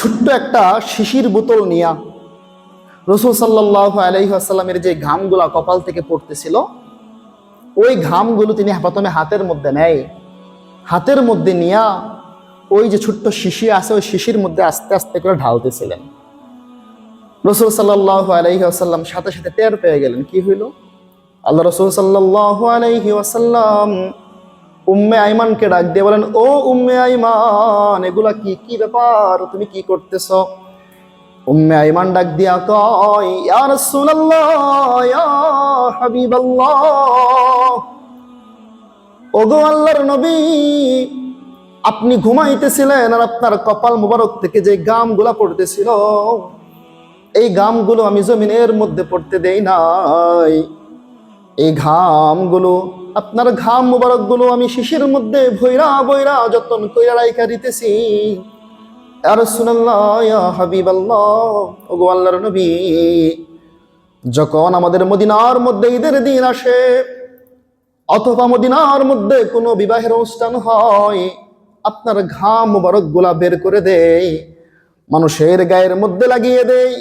ছোট্ট একটা শিশির বোতল নিয়া রাসূল সাল্লাল্লাহু আলাইহি ওয়াসাল্লামের যে ঘামগুলা কপাল থেকে পড়তেছিল, ওই ঘামগুলো তিনি প্রথমে হাতের মধ্যে নেয়। হাতের মধ্যে নিয়া ওই যে ছোট্ট শিশি আছে, ওই শিশির মধ্যে আস্তে আস্তে করে ঢালতেছিলেন। রাসূল সাল্লাল্লাহু আলাইহি ওয়াসাল্লাম সাথে সাথে টের পেয়ে গেলেন কি হইল। আল্লাহ রাসূল সাল্লাল্লাহু আলাইহি ওয়াসাল্লাম উম্মে আইমানকে ডাক দিয়ে বলেন, ও উম্মে আইমান, এগুলা কি কি ব্যাপার, তুমি কি করতেছ? উম্মে আইমান ডাক দিয়া কয়, ইয়া রাসূলুল্লাহ, ইয়া হাবিবাল্লাহ, ওগো আল্লাহর নবী, আপনি ঘুমাইতেছিলেন আর আপনার কপাল মুবারক থেকে যে ঘামগুলা পড়তেছিল, এই ঘামগুলো আমি জমিনের মধ্যে পড়তে দেই নাই। এই ঘামগুলো, আপনার ঘাম মুবারক গুলো আমি শিশির মধ্যে ভৈরা বৈরা যতন কইরা রাইখা দিতেছি। ইয়া রাসূলুল্লাহ, ইয়া হাবিবাল্লাহ, ওগো আল্লাহর নবী, যখন আমাদের মদিনার মধ্যে ঈদের দিন আসে অথবা মদিনার মধ্যে কোনো বিবাহের অনুষ্ঠান হয়, আপনার ঘাম মুবারক গুলা বের করে দেই, মানুষের গায়ের মধ্যে লাগিয়ে দেই।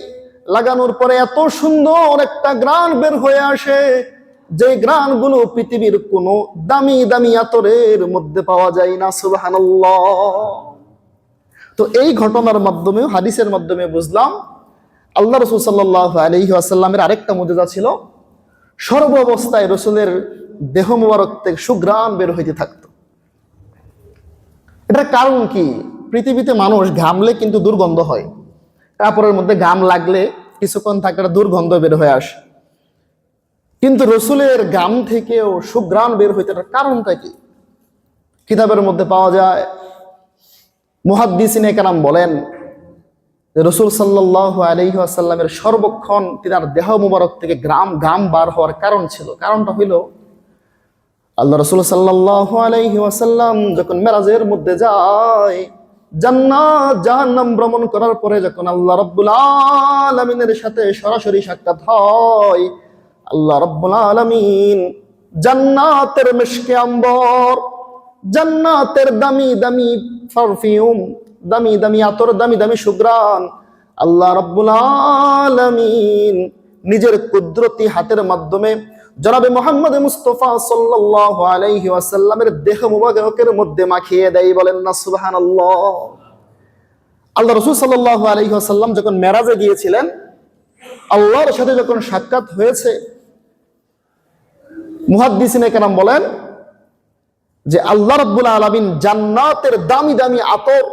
লাগানোর পরে এত সুন্দর একটা ঘ্রাণ বের হয়ে আসে, যে ঘ্রাণগুলো পৃথিবীর কোনো দামি দামি আতরের মধ্যে পাওয়া যায় না। সুবহানাল্লাহ। তো এই ঘটনার মাধ্যমে, হাদিসের মাধ্যমে বুঝলাম আল্লাহ রাসূল সাল্লাল্লাহু আলাইহি ওয়াসাল্লামের আরেকটা মুজিজা ছিল, সর্ব অবস্থায় রাসূলের দেহ মুবারক থেকে সুঘ্রাণ বের হইতে থাকতো। এটার কারণ কি? পৃথিবীতে মানুষ ঘামলে কিন্তু দুর্গন্ধ হয়, কাপড়ের মধ্যে ঘাম লাগলে কিছুক্ষণ থাকলে দুর্গন্ধ বের হয়ে আসে, কিন্তু রাসূলের ঘাম থেকেও সুঘ্রাণ বের হইতে, এটার কারণটা কি? কিতাবের মধ্যে পাওয়া যায়। মুহাদ্দিসিনে কেরাম বলেন যে রাসূল সাল্লাল্লাহু আলাইহি ওয়াসাল্লামের সর্বক্ষণ তিনার দেহ মুবারক থেকে ঘাম বার হওয়ার কারণ ছিল, কারণটা হইল আল্লাহ রাসূল সাল্লাল্লাহু আলাইহি ওয়াসাল্লাম যখন মেরাজের মধ্যে যায়, জান্নাত জাহান্নাম ভ্রমণ করার পরে যখন আল্লাহ রাব্বুল আলামিনের সাথে সরাসরি সাক্ষাৎ হয়, আল্লাহ রাব্বুল আলামিন জান্নাতের মিশকে আম্বর, জান্নাতের দামি দামি পারফিউম, দামি দামি আতর, দামি দামি সুঘ্রাণ আল্লাহ রাব্বুল আলামিন নিজের কুদরতি হাতের মাধ্যমে জনাবে মুহাম্মদ মুস্তাফা সাল্লাল্লাহু আলাইহি ওয়াসাল্লামের দেহ মুবারকের মধ্যে মাখিয়ে দেয়। বলেন না সুবহানাল্লাহ। আল্লাহ রাসূল সাল্লাল্লাহু আলাইহি ওয়াসাল্লাম যখন মেরাজে গিয়েছিলেন, আল্লাহর সাথে যখন সাক্ষাৎ হয়েছে, মুহাদ্দিসিনে কেরাম বলেন যে আল্লাহ রাব্বুল আলামিন জান্নাতের দামি দামি আতর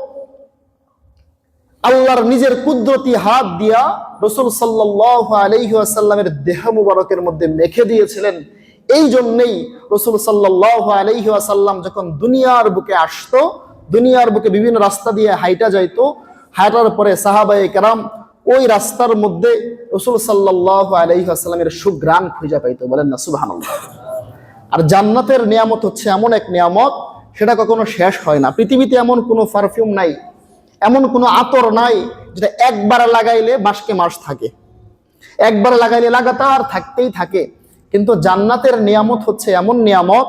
আল্লাহর নিজের কুদরতি হাত দিয়া রাসূল সাল্লাল্লাহু আলাইহি ওয়াসাল্লামের দেহ মুবারকের মধ্যে মেখে দিয়েছিলেন। এই জন্যই রাসূল সাল্লাল্লাহু আলাইহি ওয়াসাল্লাম যখন দুনিয়ার বুকে আসতো, দুনিয়ার বুকে বিভিন্ন রাস্তা দিয়ে হাইটা যাইতো, হাঁটার পরে সাহাবায়ে কেরাম ওই রাস্তার মধ্যে রাসূল সাল্লাল্লাহু আলাইহি ওয়াসাল্লামের সুঘ্রাণ খুঁজে পাইতো। বলেন না সুবহানাল্লাহ। আর জান্নাতের নিয়ামত হচ্ছে এমন এক নিয়ামত, সেটা কখনো শেষ হয় না। পৃথিবীতে এমন কোনো পারফিউম নাই, এমন কোনো আতর নাই যেটা একবার লাগাইলে মাসকে মাস থাকে, একবার লাগাইলে লাগাতার থাকতেই থাকে। কিন্তু জান্নাতের নিয়ামত হচ্ছে এমন নিয়ামত,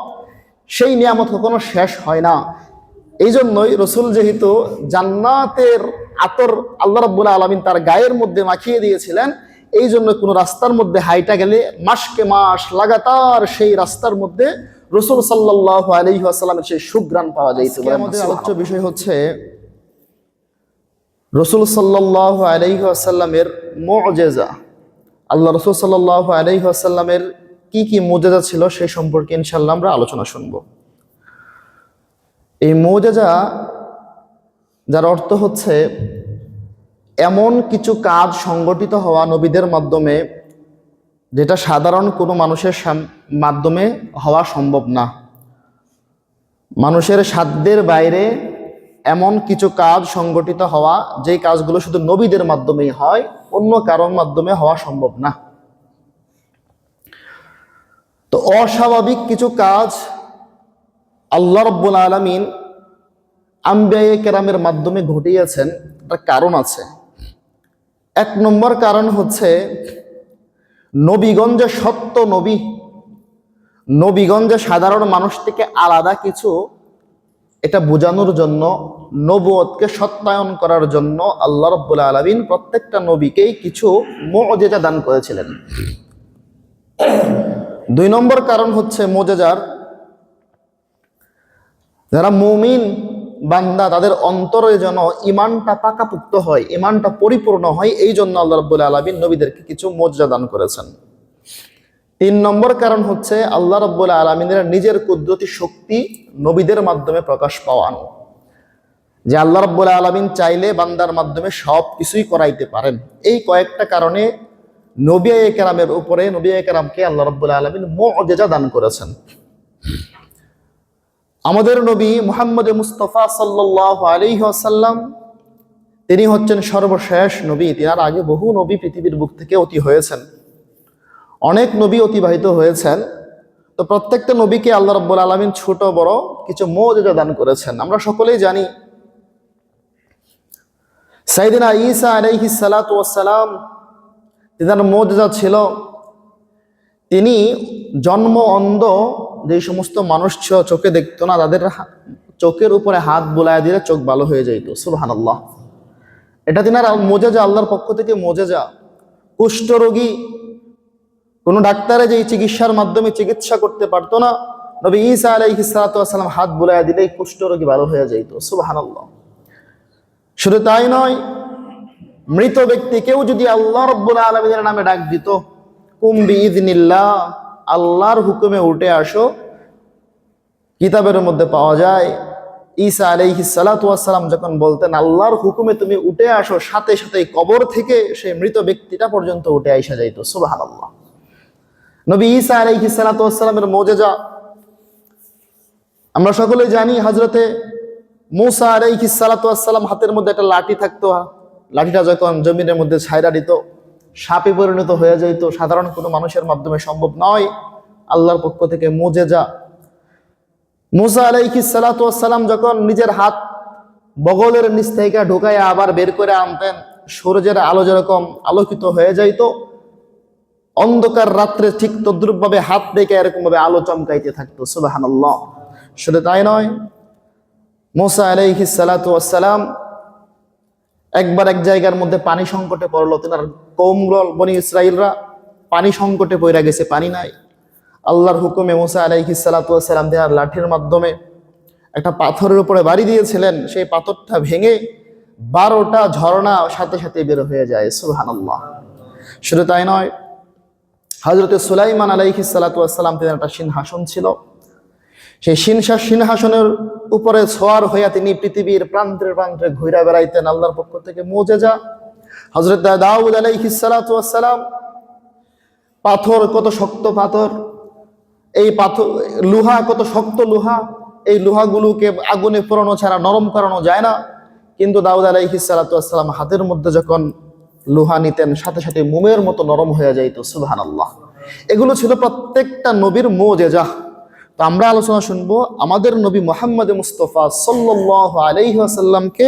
সেই নিয়ামত কখনো শেষ হয় না। এই জন্যই রাসূল যেহেতু জান্নাতের আতর আল্লাহ রাব্বুল আলামিন তার গায়ের মধ্যে মাখিয়ে দিয়েছিলেন, এই জন্য কোনো রাস্তার মধ্যে হাইটা গেলে মাসকে মাস লাগাতার সেই রাস্তার মধ্যে রাসূল সাল্লাল্লাহু আলাইহি ওয়াসাল্লামের সেই সুঘ্রাণ পাওয়া যাইত। আমাদের আলোচ্য বিষয় হচ্ছে রাসূল সাল্লাল্লাহু আলাইহি ওয়াসাল্লামের মুআজিজা। আল্লাহ রাসূল সাল্লাল্লাহু আলাইহি ওয়াসাল্লামের কি কি মুআজিজা ছিল সেই সম্পর্কে ইনশাআল্লাহ আমরা আলোচনা শুনব। এই মুআজিজা যার অর্থ হচ্ছে এমন কিছু কাজ সংগঠিত হওয়া নবীদের মাধ্যমে যেটা সাধারণ কোনো মানুষের মাধ্যমে হওয়া সম্ভব না। মানুষের সাধ্যের বাইরে এমন কিছু কাজ সংগঠিত হওয়া, যেই কাজগুলো শুধু নবীদের মাধ্যমেই হয়, অন্য কারোর মাধ্যমে হওয়া সম্ভব না। তো অস্বাভাবিক কিছু কাজ আল্লাহ রাব্বুল আলামিন আম্বিয়ায়ে কেরামের মাধ্যমে ঘটিয়েছেন, তার কারণ আছে। এক নম্বর কারণ হচ্ছে নবীগঞ্জে সত্য নবী, নবীগঞ্জে সাধারণ মানুষ থেকে আলাদা কিছু, এটা বোঝানোর জন্য নবুয়তকে সত্যায়ন করার জন্য আল্লাহ রাব্বুল আলামিন প্রত্যেকটা নবীকেই কিছু মুআজিজা দান করেছিলেন। 2 নম্বর কারণ হচ্ছে মুআজিজার, যারা মুমিন বান্দা তাদের অন্তরে যেন ঈমানটা পাকাপোক্ত হয়, ঈমানটা পরিপূর্ণ হয়, এই জন্য আল্লাহ রাব্বুল আলামিন নবীদেরকে কিছু মুআজিজা দান করেছেন। 3 নম্বর কারণ হচ্ছে আল্লাহ রাব্বুল আলামিনের নিজের কুদরতি শক্তি নবীদের মাধ্যমে প্রকাশ পাওয়ানো, যে আল্লাহ রাব্বুল আলামিন চাইলে বান্দার মাধ্যমে সব কিছুই করাইতে পারেন। এই কয়েকটা কারণে নবী কেরামের উপরে, নবী কেরামকে আল্লাহ রাব্বুল আলামিন মুআজিজা দান করেছেন। আমাদের নবী মুহাম্মদ মুস্তাফা সাল্লাল্লাহু আলাইহি ওয়াসাল্লাম, তিনি হচ্ছেন সর্বশেষ নবী। তার আগে বহু নবী পৃথিবীর বুক থেকে অতি হয়েছেন, অনেক নবী অতিবাহিত হয়েছেন। তো প্রত্যেকটা নবীকে আল্লাহ রাব্বুল আলামিন ছোট বড় কিছু মুআজিজা দান করেছেন। আমরা সকলেই জানি সাইয়েদনা ঈসা আলাইহিস সালাতু ওয়াস সালাম, তার মুআজিজা ছিল তিনি জন্ম অন্ধ যে সমস্ত মানুষ ছিল, চোখে দেখতো না, তাদের চোখের উপরে হাত বুলায় দিলে চোখ ভালো হয়ে যেত। সুবহানাল্লাহ, এটা তিনার মুআজিজা, আল্লাহর পক্ষ থেকে মুআজিজা। কুষ্ঠরোগী কোনো ডাক্তারে যে চিকিৎসার মাধ্যমে চিকিৎসা করতে পারতো না, নবী ঈসা আলাইহিস সালাতু ওয়াস সালাম হাত বুলায় দিলেই কুষ্ঠরোগী ভালো হয়ে যেত। সুবহানাল্লাহ। শুধু তাই নয়, মৃত ব্যক্তিকেও যদি আল্লাহ রাব্বুল আলামিনের নামে ডাক দিত, কুম বিইযনিল্লাহ, আল্লাহর হুকুমে উঠে আসো, কিতাবের মধ্যে পাওয়া যায় ঈসা আলাইহিস সালাতু ওয়াস সালাম যখন বলতেন আল্লাহর হুকুমে তুমি উঠে আসো, সাথে সাথে কবর থেকে সেই মৃত ব্যক্তিটা পর্যন্ত উঠে আইসা যাইত। সুবহানাল্লাহ। নবী ঈসা আলাইহিস সালাতু ওয়াস সালামের মুআজিজা আমরা সকলেই জানি। হযরতে মূসা আলাইহিস সালাতু ওয়াস সালাম হাতের মধ্যে একটা লাঠি থাকতো, লাঠিটা যখন জমিনের মধ্যে ছাইরা দিত সাপে পরিণত হয়ে যেত। সাধারণ কোনো মানুষের মাধ্যমে সম্ভব নয়, আল্লাহর পক্ষ থেকে মুআজিজা। মূসা আলাইহিস সালাতু ওয়াস সালাম যখন নিজের হাত বগলের নিচ থেকে ঢুকাইয়া আবার বের করে আনতেন, সূর্যের আলো যেরকম আলোকিত হয়ে যাইত, অন্ধকার রাত্রে ঠিক তদ্রুপ ভাবে হাত দেখে এরকম ভাবে আলো চমকাইতে থাকতো। সুবহানাল্লাহ। শুধু তাই নয়, মূসা আলাইহিস সালাতু ওয়াস সালাম একবার এক জায়গার মধ্যে পানি সংকটে পড়লো। তিনার কওমগুলো বনি ইসরাইলরা পানি সংকটে পড়ে গেছে, পানি নাই। আল্লাহর হুকুমে মূসা আলাইহিস সালাতু ওয়াস সালাম তিনার লাঠির মাধ্যমে একটা পাথরের উপরে বাড়ি দিয়েছিলেন, সেই পাথরটা ভেঙে 12টা ঝর্ণা সাথে সাথে বের হয়ে যায়। সুবহানাল্লাহ। শুধু তাই নয়, হযরতে সুলাইমান আলাইহিস সালাতু ওয়াস সালাম তিনার একটা সিংহাসন ছিল, সেই সিংহাসনের উপরে ছোয়ার হইয়া তিনি পৃথিবীর প্রান্তে প্রান্তে ঘুরে বেড়াইতেন, আল্লাহর পক্ষ থেকে মুআজিজা। হযরত দাউদ আলাইহিস সালাতু ওয়াস সালাম, পাথর কত শক্ত পাথর, এই পাথর লোহা কত শক্ত লোহা, এই লোহাগুলোকে আগুনে পোড়ানো ছাড়া নরম করানো যায় না, কিন্তু দাউদ আলাইহিস সালাতু ওয়াস সালাম হাতের মধ্যে যখন লোহা নিতেন সাথে সাথে মোমের মতো নরম হয়ে যাইত। সুবহানাল্লাহ। এগুলো ছিল প্রত্যেকটা নবীর মুআজিজা। তো আমরা আলোচনা শুনবো আমাদের নবী মুহাম্মদ মুস্তাফা সাল্লাল্লাহু আলাইহি ওয়াসাল্লামকে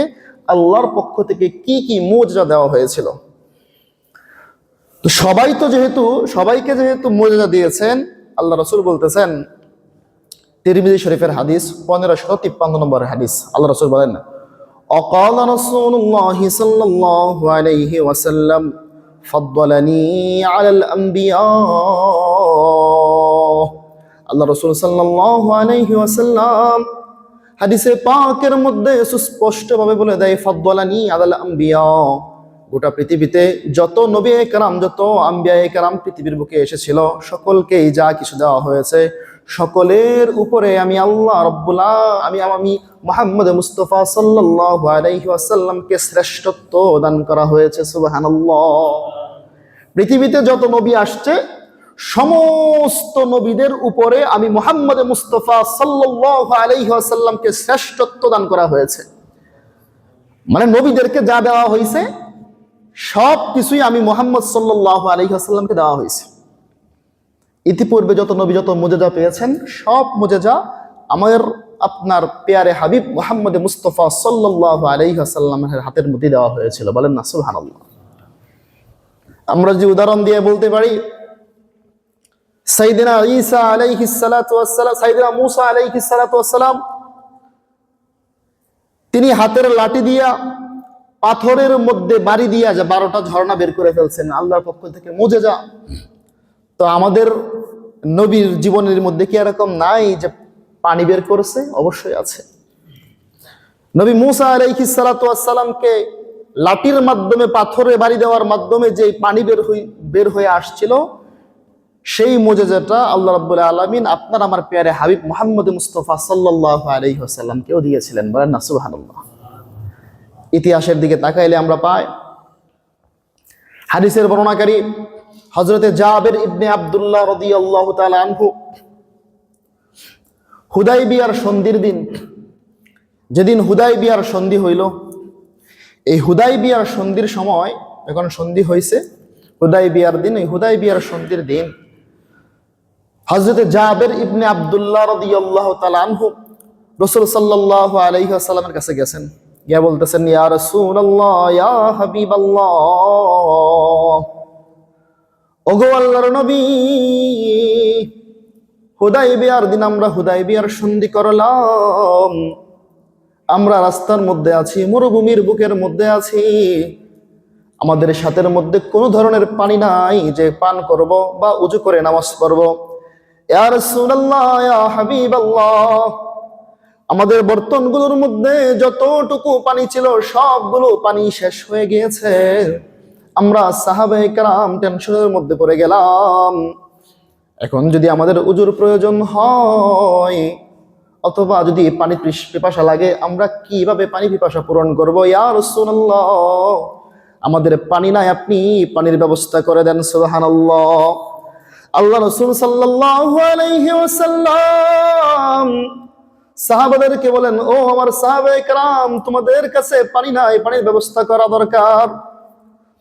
আল্লাহর পক্ষ থেকে কি কি মুআজিজা দেওয়া হয়েছিল। তো সবাইকে যেহেতু মুআজিজা দিয়েছেন, আল্লাহ রাসূল বলতেছেন, তিরমিজি শরীফের হাদিস 1553 নম্বর হাদিস, আল্লাহ রাসূল বলেন, অকালা রাসূলুল্লাহ সাল্লাল্লাহু আলাইহি ওয়াসাল্লাম ফাদ্দালানি আলাল আম্বিয়া। আল্লাহ রাসূল সাল্লাল্লাহু আলাইহি ওয়াসাল্লাম হাদিসে পাকের মধ্যে সুস্পষ্টভাবে বলে দেয়, ফাদ্দালানি আলাল আম্বিয়া, গোটা পৃথিবীতে যত নবী কেরাম, যত আম্বিয়া কেরাম পৃথিবীর বুকে এসেছিল, সকলকেই যা কিছু দেওয়া হয়েছে, সকলের উপরে আমি আল্লাহ আমি মুহাম্মদ মুস্তাফা সাল্লাল্লাহু আলাইহি ওয়াসাল্লামকে শ্রেষ্ঠত্ব দান করা হয়েছে। সুবহানাল্লাহ। পৃথিবীতে যত নবী আসছে সমস্ত নবীদের উপরে আমি মুহাম্মদ মুস্তাফা সাল্লাল্লাহু আলাইহি ওয়াসাল্লামকে শ্রেষ্ঠত্ব দান করা হয়েছে। মানে নবীদেরকে যা দেওয়া হয়েছে সব কিছুই আমি মুহাম্মদ সাল্লাল্লাহু আলাইহি ওয়াসাল্লামকে দেওয়া হয়েছে। ইতিপূর্বে যত নবী যত মুআজিজা পেয়েছেন, সব মুআজিজা আমার আপনার পেয়ারে হাবিব মুহাম্মদ মুস্তাফা সাল্লাল্লাহু আলাইহি ওয়াসাল্লামের হাতের মধ্যে দেওয়া হয়েছিল। বলেন না সুবহানাল্লাহ। আমরা যে উদাহরণ দিয়ে বলতে পারি, সাইয়েদনা ঈসা আলাইহিস সালাতু ওয়াস সালাম, সাইয়েদনা মূসা আলাইহিস সালাতু ওয়াস সালাম তিনি হাতের লাঠি দিয়া পাথরের মধ্যে বাড়ি দিয়া যে 12টা ঝর্ণা বের করে ফেলছেন, আল্লাহর পক্ষ থেকে মুজেজা। তো আমাদের নবীর জীবনের মধ্যে কি এরকম নাই যে পানি বের করেছে? অবশ্যই আছে। নবী মুসা আলাইহিস সালাতু ওয়াস সালামকে লাঠির মাধ্যমে, পাথরে বাড়ি দেওয়ার মাধ্যমে যে পানি বের হয়ে আসছিল, সেই মুজিজাটা আল্লাহ রাব্বুল আলামিন আপনার আমার প্রিয় হাবিব মুহাম্মদ মুস্তাফা সাল্লাল্লাহু আলাইহি ওয়াসাল্লামকেও দিয়েছিলেন। বলেন না সুবহানাল্লাহ। ইতিহাসের দিকে তাকাইলে আমরা পাই, হাদিসের বর্ণনাকারী হযরতে জাবের ইবনে আব্দুল্লাহ রাদিয়াল্লাহু তাআলা আনহু হুদাইবিয়ার সন্ধির দিন, যেদিন হুদাইবিয়ার সন্ধি হইল, এই হুদাইবিয়ার সন্ধির সময়, যখন সন্ধি হয়েছে হুদাইবিয়ার দিন, এই হুদাইবিয়ার সন্ধির দিন হযরতে জাবের ইবনে আব্দুল্লাহ রাদিয়াল্লাহু তাআলা আনহু রাসূল সাল্লাল্লাহু আলাইহি ওয়াসাল্লামের কাছে গেছেন, গিয়া বলতেছেন, ইয়া রাসূলুল্লাহ, ইয়া হাবিবাল্লাহ, ওগো আল্লাহর নবী, হুদাইবিয়ার দিন আমরা হুদাইবিয়ার সন্ধি করলাম, আমরা রাস্তার মধ্যে আছি, মরুভূমির বুকের মধ্যে আছি, আমাদের সাথের মধ্যে কোনো ধরনের পানি নাই যে পান করব বা উযু করে নামাজ পড়ব। ইয়া রাসূলুল্লাহ, ইয়া হাবিবাল্লাহ, আমাদের বর্তনগুলোর মধ্যে যতটুকু পানি ছিল সবগুলো পানি শেষ হয়ে গিয়েছে, আমরা সাহাবায়ে কেরাম টেনশনের মধ্যে পড়ে গেলাম। এখন যদি আমাদের উযুর প্রয়োজন হয় অথবা যদি পানি পিপাসা লাগে, আমরা কিভাবে পানি পিপাসা পূরণ করব? ইয়া রাসূলুল্লাহ, আমাদের পানি নাই, আপনি পানির ব্যবস্থা করে দেন। সুবহানাল্লাহ। আল্লাহ রাসূল সাল্লাল্লাহু আলাইহি ওয়াসাল্লাম সাহাবাদেরকে বলেন, ও আমার সাহাবায়ে কেরাম, তোমাদের কাছে পানি নাই, পানির ব্যবস্থা করা দরকার।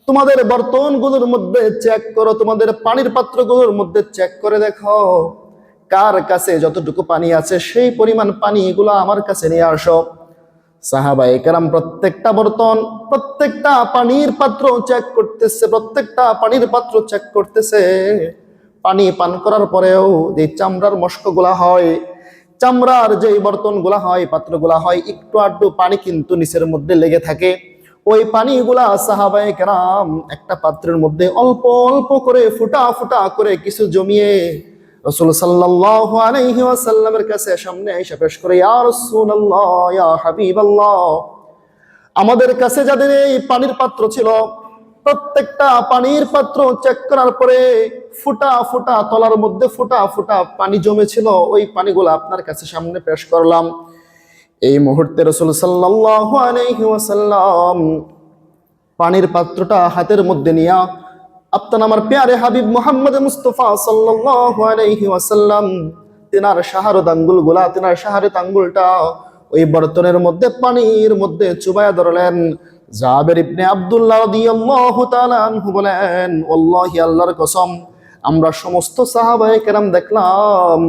তোমাদের বর্তনগুলোর মধ্যে চেক করো, তোমাদের পানির পাত্রগুলোর মধ্যে চেক করে দেখো কার কাছে যতটুকু পানি আছে সেই পরিমাণ পানি এগুলো আমার কাছে নিয়ে আসো। সাহাবায়ে কেরাম প্রত্যেকটা বর্তন, প্রত্যেকটা পানির পাত্র চেক করতেছে, প্রত্যেকটা পানির পাত্র চেক করতেছে। পানি পান করার পরেও যে চামড়ার মস্কগুলা হয়, চামড়ার যে বর্তনগুলা হয়, পাত্রগুলা হয়, একটু আধটু পানি কিন্তু নিচের মধ্যে লেগে থাকে। ওই পানিগুলা সাহাবায়ে কেরাম একটা পাত্রের মধ্যে অল্প অল্প করে, ফুটা ফুটা করে কিছু জমিয়ে রাসূল সাল্লাল্লাহু আলাইহি ওয়াসাল্লামের কাছে সামনে এসে পেশ করে, ইয়া রাসূলুল্লাহ, ইয়া হাবিবাল্লাহ, আমাদের কাছে যাদের এই পানির পাত্র ছিল, প্রত্যেকটা পানির পাত্র চেক করার পরে ফুটা ফুটা, তলার মধ্যে ফুটা ফুটা পানি জমেছিল, ওই পানিগুলো আপনার কাছে সামনে পেশ করলাম। এই মুহূর্তে রাসূল সাল্লাল্লাহু আলাইহি ওয়াসাল্লাম পানির পাত্রটা হাতের মধ্যে নিয়া আপনার আমার প্যারে হাবিব মুহাম্মদ মুস্তাফা সাল্লাল্লাহু আলাইহি ওয়াসাল্লাম তিনার শাহারত আঙ্গুলগুলা, তিনার শাহারত আঙ্গুলটা ওই বর্তনের মধ্যে পানির মধ্যে চুবায়া ধরলেন। জাবের ইবনে আব্দুল্লাহ রাদিয়াল্লাহু তাআলা আনহু বলেন, ওয়াল্লাহি, আল্লাহর কসম, আমরা সমস্ত সাহাবায়ে কেরাম দেখলাম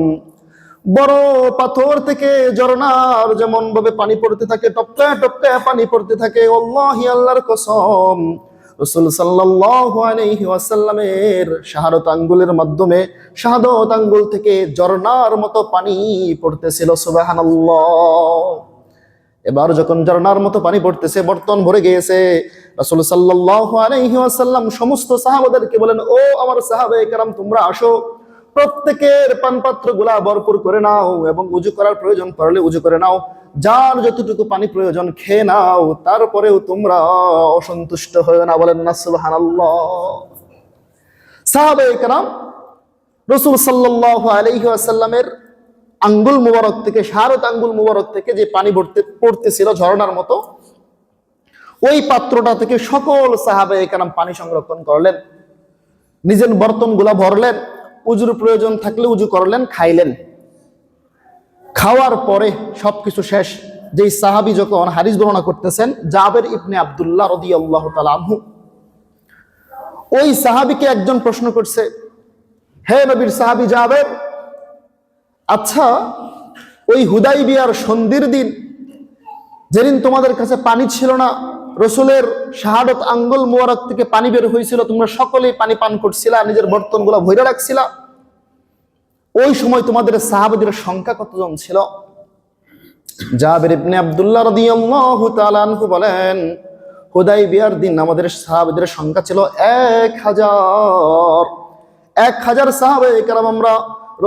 বড় পাথর থেকে ঝর্ণার যেমন ভাবে পানি পড়তে থাকে, টপকা টপকা পানি পড়তে থাকে, ওয়াল্লাহি, আল্লাহর কসম, রাসূল সাল্লাল্লাহু আলাইহি ওয়াসাল্লামের শাহাদাত আঙ্গুলের মাধ্যমে, শাহাদাত আঙ্গুল থেকে ঝর্ণার মতো পানি পড়তেছিল। সুবহানাল্লাহ। এবার যখন ঝর্ণার মতো পানি পড়তেছে, বর্তন ভরে গিয়েছে, রাসূল সাল্লাল্লাহু আলাইহি ওয়াসাল্লাম সমস্ত সাহাবাদেরকে বলেন, ও আমার সাহাবায়ে কেরাম, তোমরা আসো, প্রত্যেকের পানপাত্রগুলা ভরপুর করে নাও এবং উযু করার প্রয়োজন পড়লে উযু করে নাও, যার যতটুকু পানি প্রয়োজন খেয়ে নাও, তারপরেও তোমরা অসন্তুষ্ট হয়ো না। বলেন না সুবহানাল্লাহ। সাহাবায়ে কেরাম রাসূল সাল্লাল্লাহু আলাইহি ওয়াসাল্লামের আঙ্গুল মুবারক থেকে, শাহারত আঙ্গুল মুবারক থেকে যে পানি পড়তেছিল ঝর্ণার মতো, ওই পাত্রটা থেকে সকল সাহাবায়ে কেরাম পানি সংরক্ষণ করলেন, নিজের বর্তনগুলা ভরলেন, উযুর প্রয়োজন থাকলে উযু করলেন, খাইলেন। খাওয়ার পরে সবকিছু শেষ, যেই সাহাবী যখন হাদিস বর্ণনা করতেছেন, জাবের ইবনে আব্দুল্লাহ রাদিয়াল্লাহু তাআলা আনহু, ওই সাহাবীকে একজন প্রশ্ন করছে, হে নবীর সাহাবী জাবের, আচ্ছা, ওই হুদাইবিয়ার সন্ধির দিন যেদিন তোমাদের কাছে পানি ছিল না, রাসূলের শাহাদাত আঙ্গুল মুবারক থেকে পানি বের হয়েছিল, তোমরা সকলেই পানি পান করছিলা, নিজের বর্তনগুলো ভরে রাখছিলা, ওই সময় তোমাদের সাহাবাদের সংখ্যা কতজন ছিল? জাবির ইবনে আব্দুল্লাহ রাদিয়াল্লাহু তাআলা আনহু বলেন, হুদাইবিয়ার দিন আমাদের সাহাবীদের সংখ্যা ছিল 1000। 1000 সাহাবায়ে কেরাম আমরা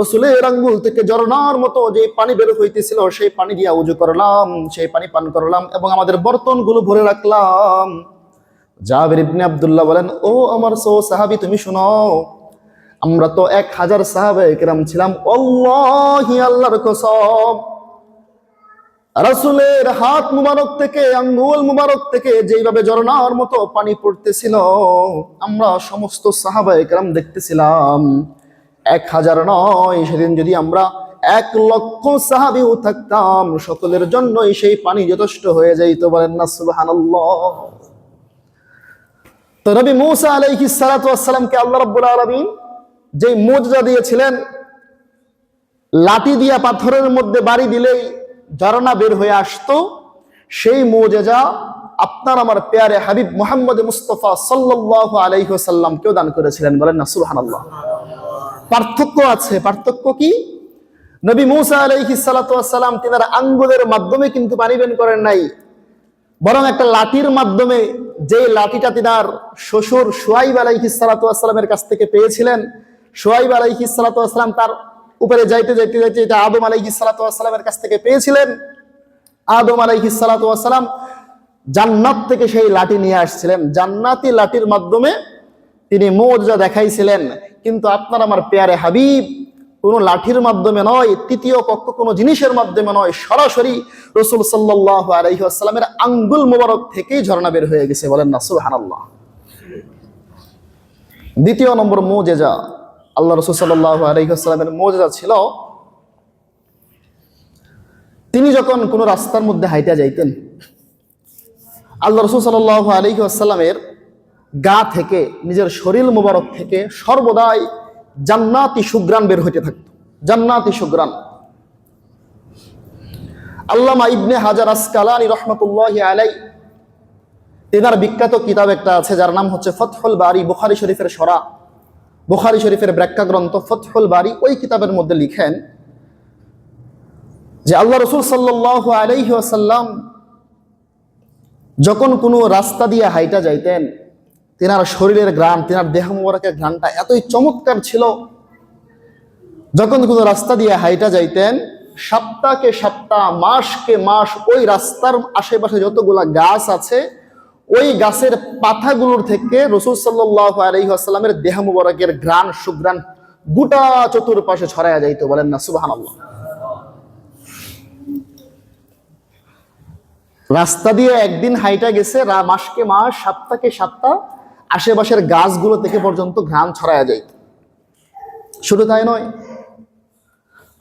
রাসূলের আঙ্গুল থেকে ঝরনার মতো যে পানি বের হইতেছিল সেই পানি দিয়ে ওযু করলাম, সেই পানি পান করলাম এবং আমাদের বর্তনগুলো ভরে রাখলাম। জাবির ইবনে আব্দুল্লাহ বলেন, ও আমার সাহাবী তুমি শুনো, আমরা তো 1000 সাহাবায়ে কেরাম ছিলাম, আল্লাহি আল্লাহর কসম, রাসূলের হাত মুবারক থেকে আঙ্গুল মুবারক থেকে যেইভাবে ঝরনার মতো পানি পড়তেছিল আমরা সমস্ত সাহাবায়ে কেরাম দেখতেছিলাম। 1000 নয়, সেদিন যদি আমরা 1,00,000 সাহাবীও থাকতাম সকলের জন্যই সেই পানি যথেষ্ট হয়ে যাইত। বলেন না সুবহানাল্লাহ। তো নবী মূসা আলাইহিস সালাতু ওয়াস সালামকে আল্লাহ রাব্বুল আলামিন যে মুজজা দিয়েছিলেন, লাঠি দিয়া পাথরের মধ্যে বাড়ি দিলেই ঝরনা বের হয়ে আসতো, সেই মুজজা আপনার আমার পেয়ারে হাবিব মুহাম্মদ মুস্তাফা সাল্লাল্লাহু আলাইহি ওয়াসাল্লামকেও দান করেছিলেন। বলেন না সুবহানাল্লাহ। পার্থক্য আছে। পার্থক্য কি? নবী মূসা আলাইহিস সালাতু ওয়াস সালাম তিনার আঙ্গুলের মাধ্যমে কিন্তু পানি বের করেন নাই, বরং একটা লাঠির মাধ্যমে, যে লাঠিটা তিনার শ্বশুর শুআইব আলাইহিস সালাতু ওয়াস সালামের কাছ থেকে পেয়েছিলেন। শুআইব আলাইহিস সালাতু ওয়াস সালাম তার উপরে যাইতে যাইতে যাইতে এটা আদম আলাইহিস সালাতু ওয়াস সালামের কাছ থেকে পেয়েছিলেন। আদম আলাইহিস সালাতু ওয়াস সালাম জান্নাত থেকে সেই লাঠি নিয়ে আসছিলেন, জান্নাতি লাঠির মাধ্যমে তিনি মুজজা দেখাইছিলেন। কিন্তু আপনার আমার পেয়ারে হাবিব কোনো লাঠির মাধ্যমে নয়, তৃতীয় পক্ষ কোনো জিনিসের মাধ্যমে নয়, সরাসরি রাসূল সাল্লাল্লাহু আলাইহি ওয়াসাল্লামের আঙ্গুল মোবারক থেকেই ঝর্ণা বের হয়ে গেছে। বলেন না সুবহানাল্লাহ। দ্বিতীয় নম্বর মুজিজা, আল্লাহ রাসূল সাল্লাল্লাহু আলাইহি ওয়াসাল্লামের মুজিজা ছিল, তিনি যখন কোনো রাস্তার মধ্যে হাইটা যাইতেন, আল্লাহ রাসূল সাল্লাল্লাহু আলাইহি ওয়াসাল্লামের গা থেকে, নিজের শরীর মুবারক থেকে সর্বদাই জান্নাতি সুঘ্রাণ বের হইতে থাকতো, জান্নাতি সুঘ্রাণ। আল্লামা ইবনে হাজার আসকালানী রহমাতুল্লাহি আলাইহি তিনার বিখ্যাত কিতাব একটা আছে যার নাম হচ্ছে ফাতহুল বারি, বুখারী শরীফের সরা, বুখারী শরীফের ব্যাখ্যা গ্রন্থ ফাতহুল বারি। ওই কিতাবের মধ্যে লিখেন যে আল্লাহ রাসূল সাল্লাল্লাহু আলাইহি ওয়াসাল্লাম যখন কোনো রাস্তা দিয়ে হাইটা যাইতেন, তিনার শরীরের ঘ্রাণ, তিনার দেহ মুবারকের ঘ্রাণটা এতই চমৎকার ছিল, যখন কোনো রাস্তা দিয়ে হাইটা যাইতেন, সপ্তাহকে সপ্তাহ, মাসকে মাস ওই রাস্তার আশেপাশে যতগুলা গাছ আছে ওই গাছের পাতাগুলোর থেকে রাসূল সাল্লাল্লাহু আলাইহি ওয়াসাল্লামের দেহ মুবারকের ঘ্রাণ সুঘ্রাণ গোটা চতুর্পাশে ছড়ায়া যাইত। বলেন না সুবহানাল্লাহ। রাস্তা দিয়ে একদিন হাইটা গেছে, মাসকে মাস, সপ্তাহকে সপ্তাহ আশেপাশের গাছগুলো থেকে পর্যন্ত ঘ্রাণ ছড়ায়া যাইত। শুধু তাই নয়,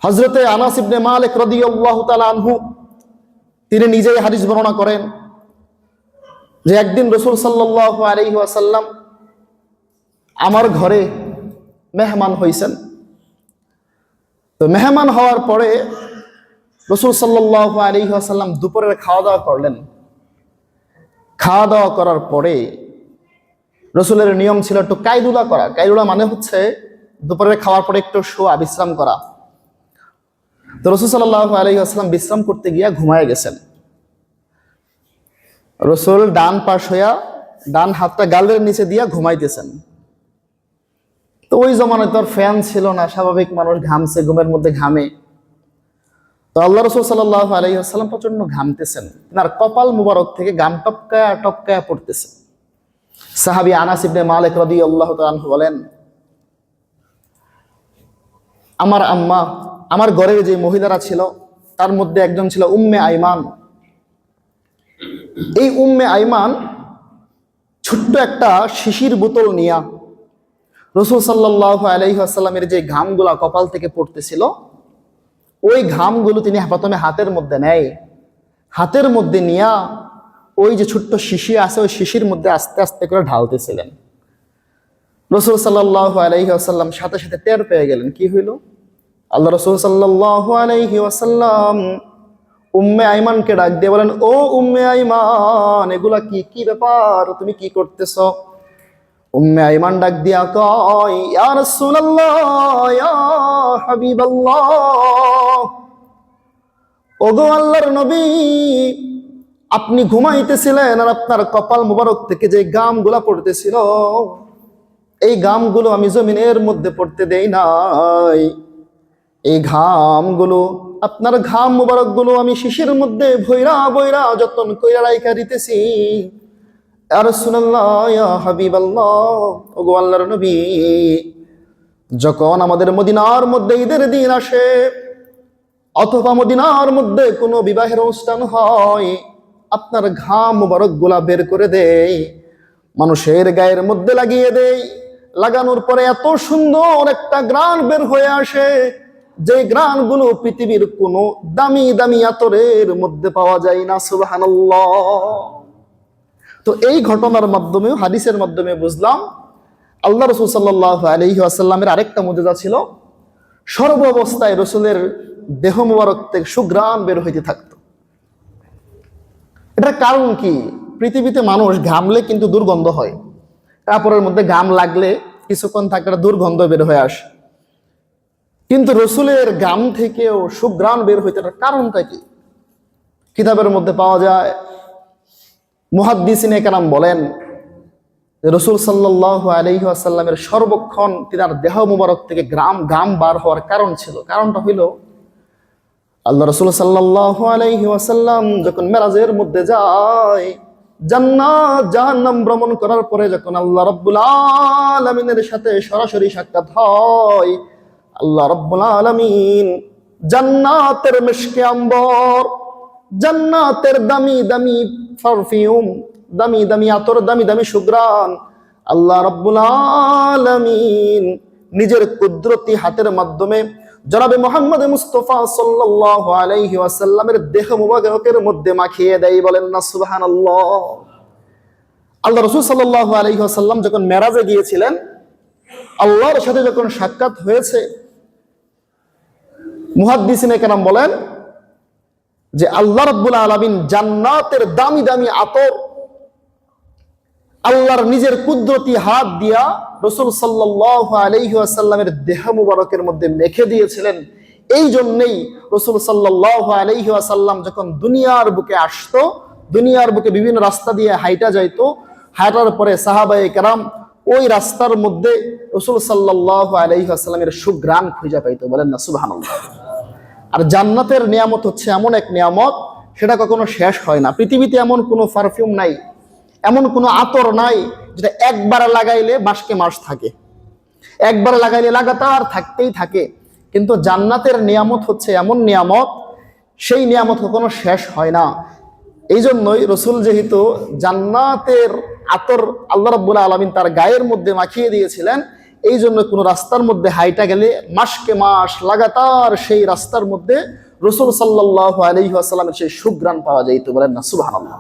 হযরতে আনাস ইবনে মালিক রাদিয়াল্লাহু তাআলা আনহু তিনি নিজেই হাদিস বর্ণনা করেন যে একদিন রাসূল সাল্লাল্লাহু আলাইহি ওয়াসাল্লাম আমার ঘরে মেহমান হইছেন। তো মেহমান হওয়ার পরে রাসূল সাল্লাল্লাহু আলাইহি ওয়াসাল্লাম দুপুরের খাওয়া দাওয়া করলেন। খাওয়া দাওয়া করার পরে রাসূলের নিয়ম ছিল একটু কাইলুলা করা। কাইলুলা মানে হচ্ছে দুপুরের খাওয়ার পরে একটু শোয়া, বিশ্রাম করা। তো রাসূল সাল্লাল্লাহু আলাইহি ওয়াসাল্লাম বিশ্রাম করতে গিয়া ঘুমায় গেছেন। রাসূল ডান পাশ হইয়া ডান হাতটা গালের নিচে দিয়া ঘুমাইতেছেন। তো ওই জমানায় তো আর ফ্যান ছিল না, স্বাভাবিক মানুষ ঘামছে, ঘুমের মধ্যে ঘামে। তো আল্লাহ রাসূল সাল্লাল্লাহু আলাইহি ওয়াসাল্লাম প্রচন্ড ঘামতেছেন, তার কপাল মুবারক থেকে ঘাম টপকায়া টপকায়া পড়তেছে। সাহাবী আনাস ইবনে মালিক রাদিয়াল্লাহু তাআলা আনহু বলেন, আমার আম্মা, আমার ঘরের যে মহিলারা ছিল তার মধ্যে একজন ছিল উম্মে আইমান। এই উম্মে আইমান ছোট্ট একটা শিশির বোতল নিয়া রাসূল সাল্লাল্লাহু আলাইহি ওয়াসাল্লামের যে ঘামগুলা কপাল থেকে পড়তেছিল ওই ঘামগুলো তিনি প্রথমে হাতের মধ্যে নেয়, হাতের মধ্যে নিয়া ওই যে ছোট্ট শিশি আছে ওই শিশির মধ্যে আস্তে আস্তে করে ঢালতেছিলেন। রাসূল সাল্লাল্লাহু আলাইহি ওয়াসাল্লাম সাথে সাথে টের পেয়ে গেলেন কি হইল। আল্লাহ রাসূল সাল্লাল্লাহু আলাইহি ওয়াসাল্লাম উম্মে আইমানকে ডাক দিয়ে বলেন, ও উম্মে আইমান, এগুলা কি কি ব্যাপার, তুমি কি করতেছ? উম্মে আইমান ডাক দিয়া কয়, ইয়া রাসূলুল্লাহ, ইয়া হাবিবাল্লাহ, ও ওগো আল্লাহর নবী, আপনি ঘুমাইতেছিলেন আর আপনার কপাল মুবারক থেকে যে গামগুলা পড়তেছিল, এই গামগুলো আমি জমিনের মধ্যে পড়তে দেই নাই। এই ঘামগুলো, আপনার ঘাম মুবারক গুলো আমি শিশির মধ্যে ভৈরা ভৈরা যতন কইরা রাইখা দিতেছি। ইয়া রাসূলুল্লাহ, ইয়া হাবিবাল্লাহ, ওগো আল্লাহর নবী, যখন আমাদের মদিনার মধ্যে ঈদের দিন আসে অথবা মদিনার মধ্যে কোনো বিবাহের অনুষ্ঠান হয়, আপনার ঘাম মুবারক গুলা বের করে দেই, মানুষের গায়ের মধ্যে লাগিয়ে দেই। লাগানোর পরে এত সুন্দর একটা ঘ্রাণ বের হয়ে আসে, যে ঘ্রাণগুলো পৃথিবীর কোনো দামি দামি আতরের মধ্যে পাওয়া যায় না। সুবহানাল্লাহ। তো এই ঘটনার মাধ্যমে, হাদিসের মাধ্যমে বুঝলাম আল্লাহ রাসূল সাল্লাল্লাহু আলাইহি ওয়াসাল্লামের আরেকটা মুজিজা ছিল, সর্ব অবস্থায় রসুলের দেহ মুবারক থেকে সুঘ্রাণ বের হইতে থাকতো। এটার কারণ কি? পৃথিবীতে মানুষ ঘামলে কিন্তু দুর্গন্ধ হয়, কাপড়ের মধ্যে ঘাম লাগলে কিছুক্ষণ থাকলে দুর্গন্ধ বের হয়ে আসে, কিন্তু রসুলের ঘাম থেকেও সুঘ্রাণ বের হইতে, এটার কারণটা কি? কিতাবের মধ্যে পাওয়া যায়। মুহাদ্দিসিনে কেরাম বলেন, রসুল সাল্লাল্লাহু আলাইহি ওয়াসাল্লামের সর্বক্ষণ তিনার দেহ মুবারক থেকে ঘাম বার হওয়ার কারণ ছিল। কারণটা হইল, আল্লাহ রসুল সাল্লাল্লাহু আলাইহি ওয়াসাল্লাম যখন মেরাজের মধ্যে যায়, জান্নাত জাহান্নাম ভ্রমণ করার পরে যখন আল্লাহ রাব্বুল আলামিনের সাথে সরাসরি সাক্ষাৎ হয়, আল্লাহ রাব্বুল আলামিন জান্নাতের মিশকে আম্বর, জান্নাতের দামি দামি পারফিউম, দামি দামি আতর, দামি দামি সুঘ্রাণ আল্লাহ রাব্বুল আলামিন নিজের কুদরতি হাতের মাধ্যমে জনাবে মুহাম্মদ মুস্তাফা সাল্লাল্লাহু আলাইহি ওয়াসাল্লামের দেহ মুবারকের মধ্যে মাখিয়ে দেয়। বলেন না সুবহানাল্লাহ। আল্লাহ রাসূল সাল্লাল্লাহু আলাইহি ওয়াসাল্লাম যখন মেরাজে গিয়েছিলেন, আল্লাহর সাথে যখন সাক্ষাৎ হয়েছে, মুহাদ্দিসিনে কেরাম বলেন যে আল্লাহ রাব্বুল আলামিন জান্নাতের দামি দামি আতর আল্লাহর নিজের কুদরতি হাত দিয়া রাসূল সাল্লাল্লাহু আলাইহি ওয়াসাল্লামের দেহ মুবারকের মধ্যে মেখে দিয়েছিলেন। এই জন্যই রাসূল সাল্লাল্লাহু আলাইহি ওয়াসাল্লাম যখন দুনিয়ার বুকে আসতো, দুনিয়ার বুকে বিভিন্ন রাস্তা দিয়ে হাইটা যাইতো, হাঁটার পরে সাহাবায়ে কেরাম ওই রাস্তার মধ্যে রাসূল সাল্লাল্লাহু আলাইহি ওয়াসাল্লামের সুঘ্রাণ খুঁজে পাইতো। বলেন না সুবহানাল্লাহ। আর জান্নাতের নিয়ামত হচ্ছে এমন এক নিয়ামত, সেটা কখনো শেষ হয় না। পৃথিবীতে এমন কোনো পারফিউম নাই, এমন কোনো আতর নাই যেটা একবার লাগাইলে মাসকে মাস থাকে, একবার লাগাইলে লাগাতার থাকতেই থাকে। কিন্তু জান্নাতের নিয়ামত হচ্ছে এমন নিয়ামত, সেই নিয়ামত কখনো শেষ হয় না। এই জন্যই রসুল যেহেতু জান্নাতের আতর আল্লাহ রাব্বুল আলামিন তার গায়ের মধ্যে মাখিয়ে দিয়েছিলেন, এই জন্য কোনো রাস্তার মধ্যে হাইটা গেলে মাসকে মাস লাগাতার সেই রাস্তার মধ্যে রসুল সাল্লাল্লাহু আলাইহি ওয়াসাল্লামের সেই সুঘ্রাণ পাওয়া যাইত। বলেন না সুবহানাল্লাহ।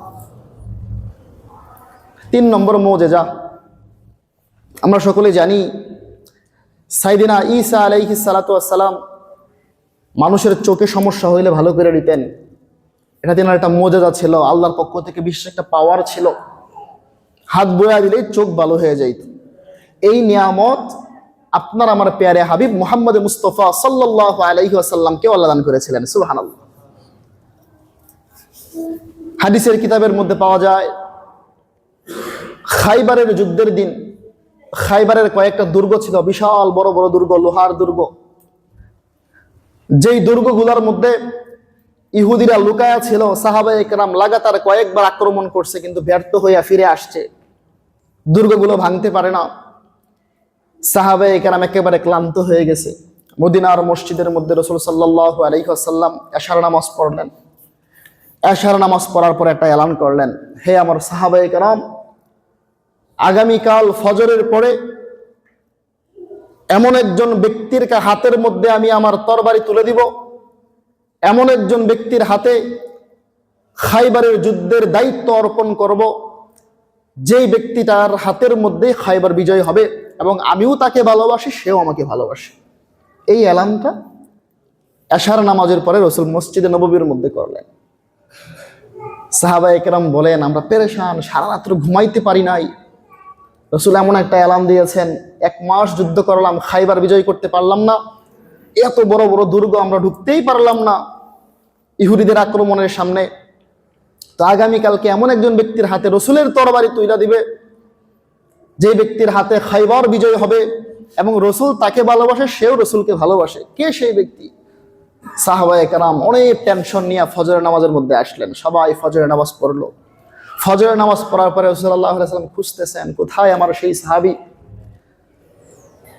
3 নম্বর মুজিজা, আমরা সকলেই জানি সাইয়েদিনা ঈসা আলাইহিস সালাতু ওয়াস সালাম মানুষের চোখে সমস্যা হইলে ভালো করে দিতেন। এটা তিনার একটা মুজিজা ছিল, আল্লাহর পক্ষ থেকে বিশেষ একটা পাওয়ার ছিল। হাত বোয়া দিলেই চোখ ভালো হয়ে যাইত। এই নিয়ামত আপনার আমার প্যারে হাবিব মুহাম্মদ মুস্তাফা সাল্লাল্লাহু আলাইহি ওয়াসাল্লামকে আল্লাহ দান করেছিলেন। সুবহানাল্লাহ। হাদিসের কিতাবের মধ্যে পাওয়া যায়, খাইবারের যুদ্ধের দিন খাইবারের কয়েকটা দুর্গ ছিল, বিশাল বড় বড় দুর্গ, লোহার দুর্গ। যেই দুর্গগুলোর মধ্যে ইহুদিরা লুকায়া ছিল, সাহাবায়ে কেরাম লাগাতার কয়েকবার আক্রমণ করছে, কিন্তু ব্যর্থ হইয়া ফিরে আসছে, দুর্গগুলো ভাঙতে পারে না। সাহাবায়ে কেরাম একেবারে ক্লান্ত হয়ে গেছে। মদিনার মসজিদের মধ্যে রাসূল সাল্লাল্লাহু আলাইহি ওয়াসাল্লাম এশার নামাজ পড়লেন। এশার নামাজ পড়ার পর একটা এলান করলেন, হে আমার সাহাবায়ে কেরাম, আগামীকাল ফজরের পরে এমন একজন ব্যক্তির হাতের মধ্যে আমি আমার তরবারি তুলে দিব, এমন একজন ব্যক্তির হাতে খাইবারের যুদ্ধের দায়িত্ব অর্পণ করব, যেই ব্যক্তিটার হাতের মধ্যে খাইবার বিজয় হবে এবং আমিও তাকে ভালোবাসি, সেও আমাকে ভালোবাসে। এই এলানটা এশার নামাজের পরে রাসূল মসজিদে নববীর মধ্যে করলেন। সাহাবায়ে কেরাম বলেন, আমরা পেরেশান, সারা রাত্র ঘুমাইতে পারি নাই। রাসূল এমন একটা এলান দিয়েছেন, 1 মাস যুদ্ধ করলাম, খাইবার বিজয় করতে পারলাম না, এত বড় বড় দুর্গ আমরা ঢুকতেই পারলাম না, ইহুদিদের আক্রমণের সামনে। তো আগামীকালকে এমন একজন ব্যক্তির হাতে রসুলের তরবারি তুইলা দিবে, যে ব্যক্তির হাতে খাইবার বিজয় হবে এবং রসুল তাকে ভালোবাসে, সেও রসুলকে ভালোবাসে। কে সেই ব্যক্তি? সাহাবায়ে কেরাম অনেক টেনশন নিয়ে ফজরের নামাজের মধ্যে আসলেন। সবাই ফজরের নামাজ পড়লো। ফজরের নামাজ পড়ার পরে রসুল সাল্লাল্লাহু আলাইহি ওয়াসাল্লাম খুঁজতেছেন কোথায় আমার সেই সাহাবী।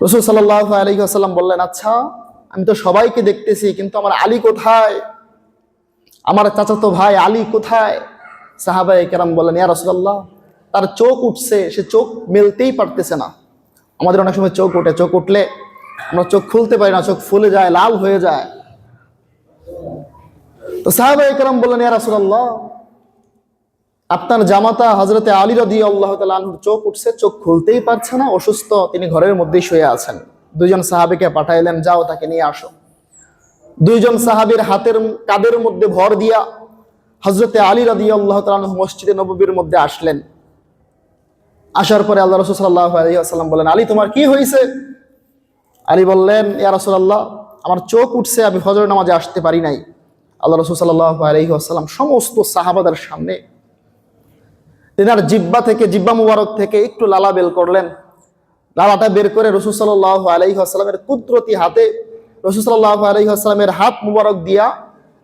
রসুল সাল্লাল্লাহু আলাইহি ওয়াসাল্লাম বললেন, আচ্ছা আমি তো সবাইকে দেখতেছি, কিন্তু আমার আলী কোথায়? আমার চাচাতো ভাই আলী কোথায়? সাহাবায়ে কেরাম বললেন, ইয়া রাসূলুল্লাহ, তার চোখ উঠছে, সে চোখ মেলতেই পারতেছে না। আমাদের অনেক সময় চোখ ওঠে, চোখ উঠলে আমরা চোখ খুলতে পারি না, চোখ ফুলে যায়, লাল হয়ে যায়। তো সাহাবায়ে কেরাম বললেন, ইয়া রাসূলুল্লাহ, আপনার জামাতা হযরতে আলী রাদিয়াল্লাহু তাআলা আনহুর চোখ উঠছে, চোখ খুলতেই পারছে না, অসুস্থ, তিনি ঘরের মধ্যেই শুয়ে আছেন। দুইজন সাহাবীকে পাঠাইলেন, যাও তাকে নিয়ে আসো। দুইজন সাহাবীর হাতের কাঁধের মধ্যে ভর দিয়া হযরতে আলী রাদিয়াল্লাহু তাআলা আনহু মসজিদে নববীর মধ্যে আসলেন। আসার পরে আল্লাহ রাসূল সাল্লাল্লাহু আলাইহি ওয়াসাল্লাম বললেন, আলী তোমার কি হয়েছে? আলী বললেন, ইয়া রাসূলুল্লাহ, আমার চোখ উঠছে, আমি ফজর নামাজে আসতে পারি নাই। আল্লাহ রাসূল সাল্লাল্লাহু আলাইহি ওয়াসাল্লাম সমস্ত সাহাবাদের সামনে তিনার জিব্বা মুবারক থেকে একটু লালা বের করলেন। লালাটা বের করে রাসূল সাল্লাল্লাহু আলাইহি ওয়াসাল্লামের কুদরতি হাতে রাসূল সাল্লাল্লাহু আলাইহি ওয়াসাল্লামের হাত মুবারক দিয়া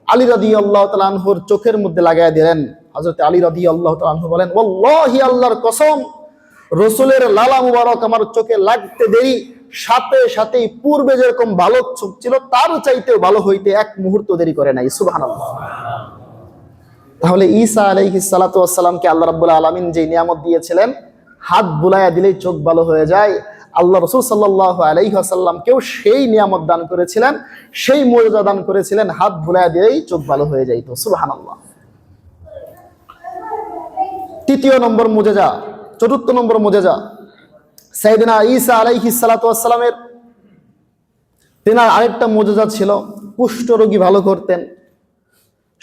আলী রাদিয়াল্লাহু তাআলা আনহুর চোখের মধ্যে লাগায়া দিলেন। হযরত আলী রাদিয়াল্লাহু তাআলা আনহু বলেন, ওয়াল্লাহি, আল্লাহর কসম, রসুলের লালা মুবারক আমার চোখে লাগতে দেরি, সাথে সাথেই পূর্বে যেরকম ভালো চোখ ছিল তার চাইতেও ভালো হইতে এক মুহূর্ত দেরি করে নাই। সুবহানাল্লাহ। তাহলে ঈসা আলাইহিস সালাতু ওয়াস সালামকে আল্লাহ রাব্বুল আলামিন যে নিয়ামত দিয়েছিলেন, হাত বুলায়া দিলেই চোখ ভালো হয়ে যায়, আল্লাহ রাসূল সাল্লাল্লাহু আলাইহি ওয়াসাল্লামকেও সেই নিয়ামত দান করেছিলেন, সেই মুজিজা দান করেছিলেন, হাত বুলায়া দিলেই চোখ ভালো হয়ে যাইত। সুবহানাল্লাহ। তৃতীয় নম্বর মুজিজা, চতুর্থ নম্বর মুজিজা, সাইয়েদনা ঈসা আলাইহিস সালাতু ওয়াস সালামের তিনার আরেকটা মুজিজা ছিল, কুষ্ঠরোগী ভালো করতেন।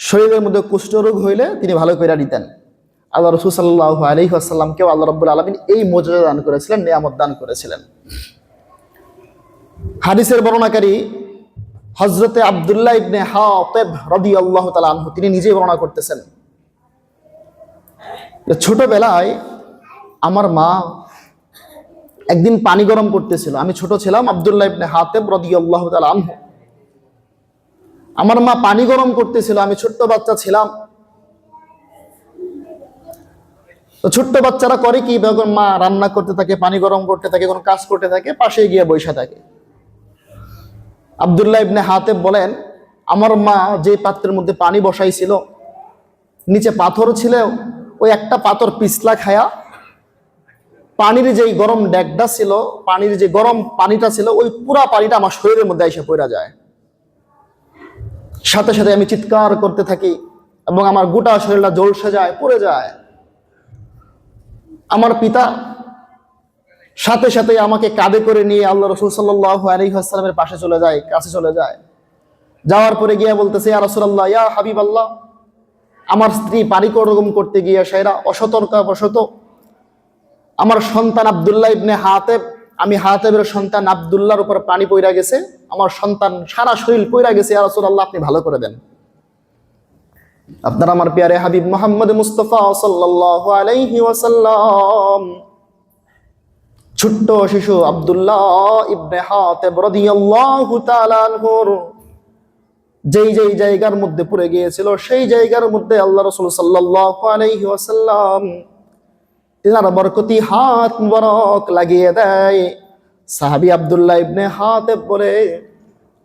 শরীরের মধ্যে কুষ্ঠরোগ হইলে তিনি ভালো করে দিতেন। আল্লাহ রাসূল সাল্লাল্লাহু আলাইহি ওয়াসাল্লামকেও আল্লাহ রাব্বুল আলামিন এই মুজিজা দান করেছিলেন, নিয়ামত দান করেছিলেন। হাদিসের বর্ণনাকারী হযরতে আব্দুল্লাহ ইবনে হাতিব রাদিয়াল্লাহু তাআলা আনহু, তিনি নিজেই বর্ণনা করতেছেন, ছোটবেলায় আমার মা একদিন পানি গরম করতেছিল। আমি ছোট ছিলাম, আব্দুল্লাহ ইবনে হাতিব রাদিয়াল্লাহু তাআলা আনহু। আমার মা পানি গরম করতেছিল, আমি ছোট্ট বাচ্চা ছিলাম। তো ছোট্ট বাচ্চারা করে কি, যখন মা রান্না করতে থাকে, পানি গরম করতে থাকে, কোনো কাজ করতে থাকে, পাশে গিয়ে বসে থাকে। আব্দুল্লাহ ইবনে হাতিব বলেন, আমার মা যে পাত্রের মধ্যে পানি বসাইছিল, নিচে পাথর ছিল, ওই একটা পাথর পিছলা খায়া পানির যেই গরম ডেকটা ছিল, পানির যে গরম পানিটা ছিল, ওই পুরা পানিটা আমার শরীরের মধ্যে এসে পড়া যায়। সাথে সাথে আমি চিৎকার করতে থাকি এবং আমার গোটা শরীরটা ঝলসে যায়, পড়ে যায়। আমার পিতা সাথে সাথে আমাকে কাঁধে করে নিয়ে আল্লাহ রাসূল সাল্লাল্লাহু আলাইহি ওয়াসাল্লামের পাশে চলে যায়, কাছে চলে যায়। যাওয়ার পরে গিয়ে বলতেছে, ইয়া রাসূলুল্লাহ, ইয়া হাবিবাল্লাহ, আমার স্ত্রী পানি গরম করতে গিয়ে সেরা অসতর্কবশত আমার সন্তান আব্দুল্লাহ ইবনে হাতিব, আমি হাতিবের সন্তান আব্দুল্লাহর উপর পানি পইরা গেছে, আমার সন্তান সারা শরীর পইরা গেছে, ইয়া রাসূলুল্লাহ, আপনি ভালো করে দেন। আপনার আমার প্যারে হাবিব মুহাম্মদ মুস্তাফা সাল্লাল্লাহু আলাইহি ওয়াসাল্লাম ছোট্ট শিশু আব্দুল্লাহ ইবনে হাতিব রাদিয়াল্লাহু তাআলা আনহুর যেই যেই জায়গার মধ্যে পড়ে গিয়েছিল, সেই জায়গার মধ্যে আল্লাহ রাসূল সাল্লাল্লাহু আলাইহি ওয়াসাল্লাম তিনার বরকতি হাত মুবারক লাগিয়ে দেয়। সাহাবী আব্দুল্লাহ ইবনে হাতিব বলে,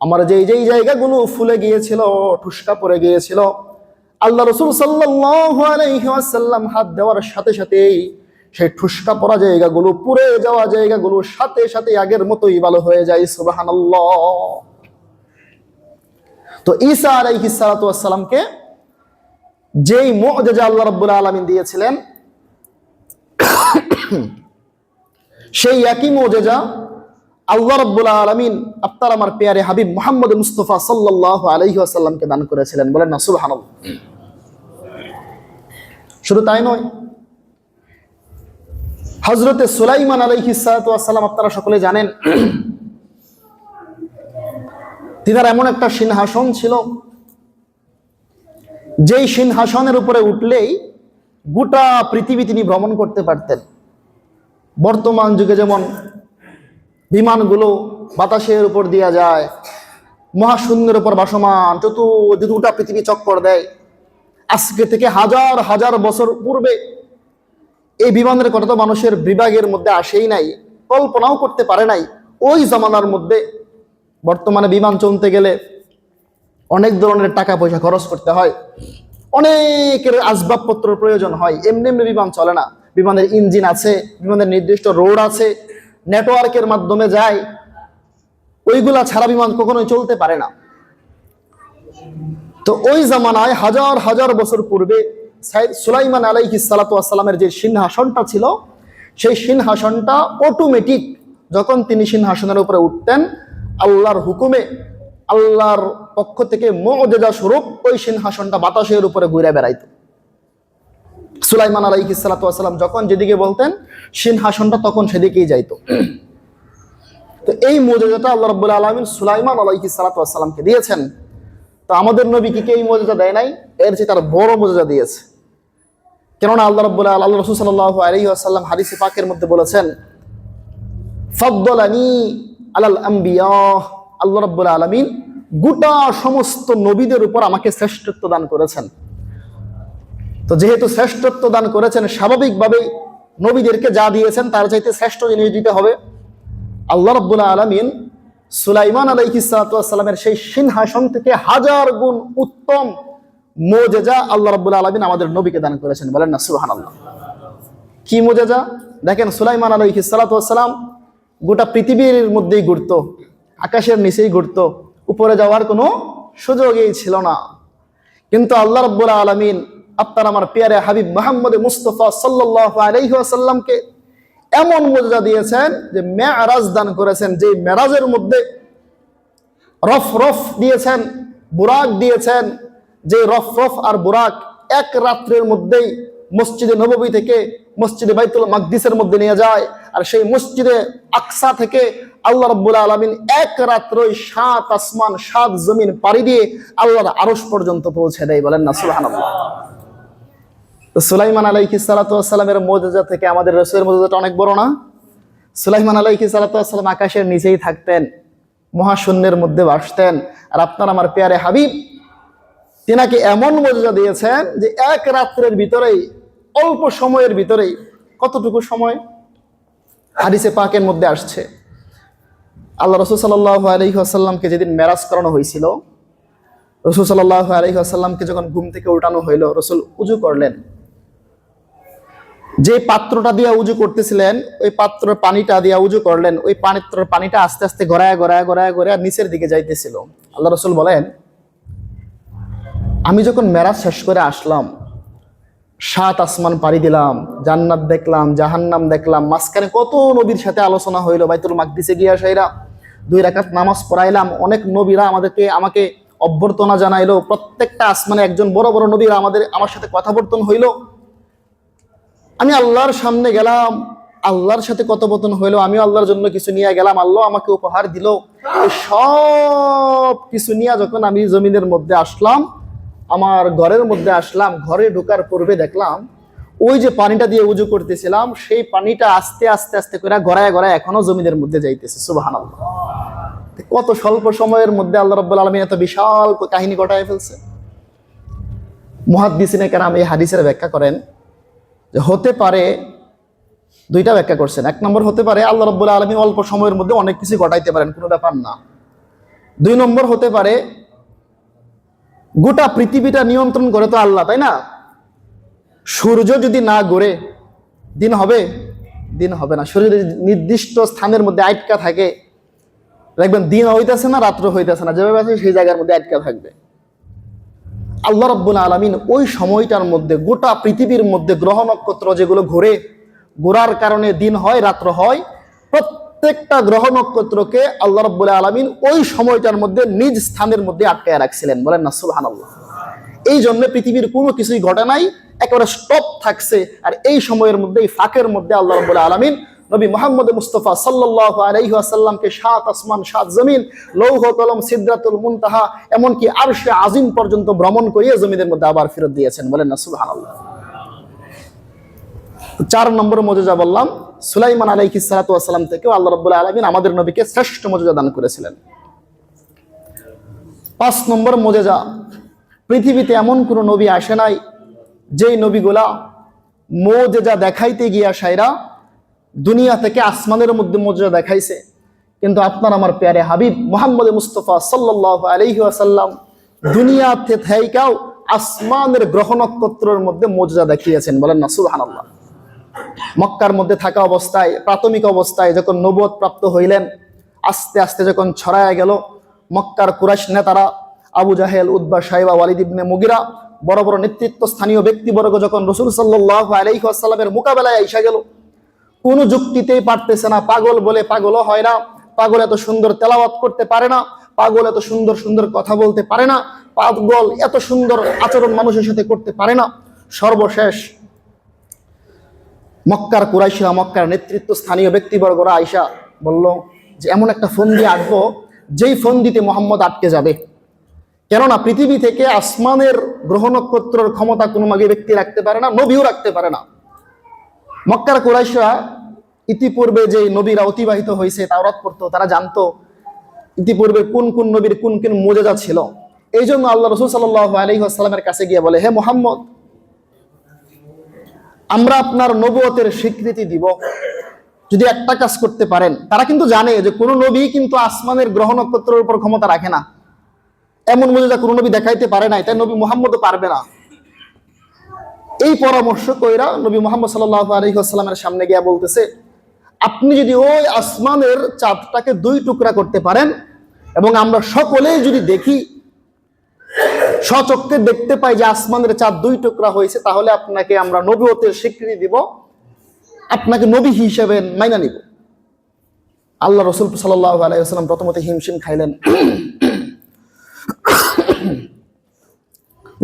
আমার যেই যেই জায়গাগুলো ফুলে গিয়েছিল, ঠুসকা পড়ে গিয়েছিল, আল্লাহ রাসূল সাল্লাল্লাহু আলাইহি ওয়াসাল্লাম হাত দেওয়ার সাথে সাথেই সেই ঠুসকা পড়া জায়গাগুলো, পুড়ে যাওয়া জায়গাগুলো সাথে সাথে আগের মতোই ভালো হয়ে যায়। সুবহানাল্লাহ। তো ঈসা আলাইহিস সালাতু ওয়াস সালামকে যেই মুজিজা আল্লাহ রাব্বুল আলামিন দিয়েছিলেন, সেই একই মুজিজা আল্লাহ রাব্বুল আলামিন আপনার আমার প্যারে হাবিব মুহাম্মদ মুস্তাফা সাল্লাল্লাহু আলাইহি ওয়াসাল্লামকে দান করেছিলেন। বলেন না সুবহানাল্লাহ। শুধু তাই নয়, হযরতে সুলাইমান আলাইহিস সালাতু ওয়াস সালাম, আপনারা সকলে জানেন, তিনার এমন একটা সিংহাসন ছিল যেই সিংহাসনের উপরে উঠলেই গোটা পৃথিবী তিনি ভ্রমণ করতে পারতেন। বর্তমান যুগে যেমন বিমানগুলো বাতাসের উপর দিয়া যায়, মহাশূন্যের উপর ভাসমান গোটা পৃথিবী চক্কর দেয়, আজকে থেকে হাজার হাজার বছর পূর্বে এই বিমানের কথা তো মানুষের বিভাগের মধ্যে আসেই নাই, কল্পনাও করতে পারে নাই। ওই জামানার মধ্যে বর্তমানে বিমান চলতে গেলে অনেক ধরনের টাকা পয়সা খরচ করতে হয়, অনেকের আসবাবপত্রের প্রয়োজন হয়। এমনি এমনি বিমান চলে না, বিমানের ইঞ্জিন আছে, বিমানের নির্দিষ্ট রোড আছে, নেটওয়ার্কের মাধ্যমে যায়, ওইগুলা ছাড়া বিমান কখনোই চলতে পারে না। তো ওই জামানায় হাজার হাজার বছর পূর্বে সুলাইমান আলাইহিস সালাতু ওয়াস সালামের যে সিংহাসনটা ছিল, সেই সিংহাসনটা অটোমেটিক যখন তিনি সিংহাসনের উপরে উঠতেন, আল্লাহর হুকুমে, আল্লাহর পক্ষ থেকে মুআজিজা স্বরূপ ওই সিংহাসনটা বাতাসের উপরে ঘুরে বেড়াইতো। সুলাইমান আলাইহিস সালাতু ওয়াস সালাম যখন যেদিকে বলতেন, সিংহাসনটা তখন সেদিকেই যাইতো। তো এই মুআজিজাটা আল্লাহ রাব্বুল আলামিন সুলাইমান আলাইহিস সালাতু ওয়াস সালামকে দিয়েছেন। তো আমাদের নবীকে কি এই মুআজিজা দেয় নাই? এর চেয়ে তার বড় মুআজিজা দিয়েছে। কেননা আল্লাহ রাসূল সাল্লাল্লাহু আলাইহি ওয়াসাল্লাম হাদিসে পাকের মধ্যে বলেছেন, ফাদ্দালানি আলাল আম্বিয়া, আল্লাহ রাব্বুল আলামিন গোটা সমস্ত নবীদের উপর আমাকে শ্রেষ্ঠত্ব দান করেছেন। তো যেহেতু শ্রেষ্ঠত্ব দান করেছেন, স্বাভাবিকভাবেই নবীদেরকে যা দিয়েছেন তার চাইতে শ্রেষ্ঠ জিনিস দিতে হবে। আল্লাহ রাব্বুল আলামিন সুলাইমান আলাইহিস সালাতু ওয়াস সালামের সেই সিংহাসন থেকে হাজার গুণ উত্তম মুআজিজা আল্লাহ রাব্বুল আলামিন আমাদের নবীকে দান করেছেন। বলেন না সুবহানাল্লাহ। কি মুআজিজা? দেখেন, সুলাইমান আলাইহিস সালাতু ওয়াস সালাম গোটা পৃথিবীর মধ্যেই ঘুরতো, আকাশের নিচেই ঘুরতো, উপরে যাওয়ার কোনো সুযোগই ছিল না। কিন্তু আল্লাহ রাব্বুল আলামিন আপনার আমার প্রিয় হাবিব মুহাম্মদ মুস্তাফা সাল্লাল্লাহু আলাইহি ওয়াসাল্লামকে এমন মুআজিজা দিয়েছেন যে মেরাজ দান করেছেন, যে মেরাজের মধ্যে রফ দিয়েছেন, বুরাক দিয়েছেন, যে রফ আর বুরাক এক রাত্রের মধ্যেই মসজিদে নববী থেকে মসজিদে বাইতুল মাকদিসের মধ্যে নিয়ে যায়, আর সেই মসজিদে আকসা থেকে আল্লাহ রাব্বুল আলামিন এক রাত্রই 7 আসমান 7 জমিন পাড়ি দিয়ে আল্লাহর আরশ পর্যন্ত পৌঁছে দেয়। বলেন না সুবহানাল্লাহ। তো সুলাইমান আলাইহিস সালাতু ওয়াস সালামের মুআজিজা থেকে আমাদের রাসূলের মুআজিজাটা অনেক বড় না? সুলাইমান আলাইহিস সালাতু ওয়াস সালাম আকাশের নিচেই থাকতেন, মহাশূন্যের মধ্যে ভাসতেন, আর আপনার আমার প্রিয় হাবিব তিনাকে এমন মুআজিজা দিয়েছেন যে এক রাত্রের ভিতরেই, অল্প সময়ের ভিতরেই, কতটুকু সময়? হাদিসে পাকের মধ্যে আসছে, আল্লাহ রাসূল সাল্লাল্লাহু আলাইহি ওয়াসাল্লামকে যেদিন মেরাজ করানো হয়েছিল, রাসূল সাল্লাল্লাহু আলাইহি ওয়াসাল্লামকে যখন ঘুম থেকে উঠানো হইল, রাসূল উযু করলেন। যে পাত্রটা দিয়ে উযু করতেছিলেন, ওই পাত্রের পানিটা দিয়ে উযু করলেন, ওই পাত্রের পানিটা আস্তে আস্তে গড়ায় নিচের দিকে যাইতেছিল। আল্লাহ রাসূল বলেন, আমি যখন মেরাজ শেষ করে আসলাম, 7 আসমান পাড়ি দিলাম, জান্নাত দেখলাম, জাহান্নাম দেখলাম, মাঝখানে কত নবীর সাথে আলোচনা হইলো, বাইতুল মাকদিসে গিয়া সাইরা 2 রাকাত নামাজ পড়াইলাম, অনেক নবীরা আমাকে অভ্যর্থনা জানাইলো, প্রত্যেকটা আসমানে একজন বড় বড় নবীরা আমার সাথে কথাবর্তন হইলো। আমি আল্লাহর সামনে গেলাম, আল্লাহর সাথে কথোপকথন হইলো, আমিও আল্লাহর জন্য কিছু নিয়ে গেলাম, আল্লাহ আমাকে উপহার দিল। সব কিছু নিয়ে যখন আমি জমিনের মধ্যে আসলাম, আমার ঘরের মধ্যে আসলাম, ঘরে ঢোকার পূর্বে দেখলাম ওই যে পানিটা দিয়ে উযু করতেছিলাম, সেই পানিটা আস্তে আস্তে আস্তে করে গড়ায় এখনো জমিনের মধ্যে যাইতেছে। সুবহানাল্লাহ। কত স্বল্প সময়ের মধ্যে আল্লাহ রাব্বুল আলামিন এত বিশাল কাহিনী ঘটায় ফেলছে। মুহাদ্দিসিনে কেরাম এই হাদিসের ব্যাখ্যা করেন যে হতে পারে, 2টা ব্যাখ্যা করছেন। 1 নম্বর, হতে পারে আল্লাহ রাব্বুল আলামিন অল্প সময়ের মধ্যে অনেক কিছু ঘটাইতে পারেন, কোনো ব্যাপার না। 2 নম্বর, হতে পারে গোটা পৃথিবীটা নিয়ন্ত্রণ করে তো আল্লাহ, তাই না? সূর্য যদি না ঘোরে দিন হবে? দিন হবে না। সূর্য নির্দিষ্ট স্থানের মধ্যে আটকা থাকে, দেখবেন দিন হইতেছে না, রাত্র হইতেছে না, যেভাবে আছে সেই জায়গার মধ্যে আটকা থাকবে। আল্লাহ রাব্বুল আলামিন ওই সময়টার মধ্যে গোটা পৃথিবীর মধ্যে গ্রহ নক্ষত্র যেগুলো ঘোরার কারণে দিন হয়, রাত্র হয়, প্রত্যেকটা গ্রহ নক্ষত্রকে আল্লাহ রাব্বুল আলামিন ওই সময়টার মধ্যে নিজ স্থানের মধ্যে আটকায় রাখছিলেন। বলেন না সুবহানাল্লাহ। এই জন্য পৃথিবীর কোনো কিছুই ঘটে নাই, একেবারে স্টপ থাকছে। আর এই সময়ের মধ্যে, এই ফাঁকের মধ্যে আল্লাহ রাব্বুল আলামিন নবী মুহাম্মদ মুস্তাফা সাল্লাল্লাহু আলাইহি ওয়াসাল্লামকে 7 আসমান 7 জমিন, লৌহ কলম, সিদরাতুল মুনতাহা, এমনকি আরশে আজিম পর্যন্ত ভ্রমণ করিয়ে জমিনের মধ্যে আবার ফেরত দিয়েছেন। বলেন না সুবহানাল্লাহ। 4 নম্বর মুজিজা বললাম, সুলাইমান আলাইহিস সালাতু ওয়াস সালাম থেকেও আল্লাহ রাব্বুল আলামিন আমাদের নবীকে শ্রেষ্ঠ মুজিজা দান করেছিলেন। 5 নম্বর মুজিজা, পৃথিবীতে এমন কোন নবী আসে নাই যেই নবীগুলা মুজিজা দেখাইতে গিয়া সাইরা দুনিয়া থেকে আসমানের মধ্যে মুজিজা দেখাইছে, কিন্তু আপনার আমার প্যারে হাবিব মুহাম্মদ মুস্তাফা সাল্লাল্লাহু আলাইহি ওয়াসাল্লাম দুনিয়াতে থেকেও আসমানের গ্রহ নক্ষত্রের মধ্যে মুজিজা দেখিয়েছেন। বলেন না সুবহানাল্লাহ। মক্কার মধ্যে থাকা অবস্থায়, প্রাথমিক অবস্থায় যখন নবুয়ত প্রাপ্ত হইলেন, আস্তে আস্তে যখন ছড়ায় গেল, মক্কার কুরাইশ নেতারা আবু জাহেল, উতবা, শাইবা, ওয়ালিদ ইবনে মুগিরা, বড় বড় নেতৃত্ব স্থানীয় ব্যক্তিবর্গ যখন রাসূল সাল্লাল্লাহু আলাইহি ওয়াসাল্লামের মোকাবেলায় আইসা গেল, কোন যুক্তিতেই পারতেছে না। পাগল বলে পাগলও হয় না, পাগল এত সুন্দর তেলাওয়াত করতে পারে না, পাগল এত সুন্দর সুন্দর কথা বলতে পারে না, পাগল এত সুন্দর আচরণ মানুষের সাথে করতে পারে না। সর্বশেষ মক্কার কুরাইশরা, মক্কার নেতৃত্ব স্থানীয় ব্যক্তিবর্গরা আইসা বলল যে এমন একটা ফন্দি আঁকবো যেই ফন্দিতে মুহাম্মদ আটকে যাবে। কেননা পৃথিবী থেকে আসমানের গ্রহ নক্ষত্রের ক্ষমতা কোনো মাগে ব্যক্তি রাখতে পারে না, নবীও রাখতে পারে না। মক্কার কুরাইশরা ইতিপূর্বে যে নবীরা অতিবাহিত হয়েছে তাওরাত পড়তো, তারা জানতো ইতিপূর্বে কোন কোন নবীর কোন কোন মুজিজা ছিল। এই জন্য আল্লাহ রাসূল সাল্লাল্লাহু আলাইহি ওয়াসাল্লামের কাছে গিয়ে বলে, হে মুহাম্মদ, আমরা আপনার নবুয়তের স্বীকৃতি দিব যদি একটা কাজ করতে পারেন। তারা কিন্তু জানে যে কোন নবী কিন্তু আসমানের গ্রহ নক্ষত্রের উপর ক্ষমতা রাখে না, এমন মুজিজা কোন নবী দেখাইতে পারে নাই, তাই নবী মুহাম্মদও পারবে না। এই পরামর্শ কইরা নবী মুহাম্মদ সাল্লাল্লাহু আলাইহি ওয়াসাল্লামের সামনে গিয়া বলতেছে, আপনি যদি ওই আসমানের চাঁদটাকে 2 টুকরা করতে পারেন এবং আমরা সকলেই যদি দেখি, স্বচক্ষে দেখতে পাই যে আসমানের চাঁদ 2 টুকরা হয়েছে, তাহলে আপনাকে আমরা নবুয়তের স্বীকৃতি দিব, আপনাকে নবী হিসেবে মাইনা নিব। আল্লাহ রাসূল সাল্লাল্লাহু আলাইহি ওয়াসাল্লাম প্রথমত হিমশিম খাইলেন,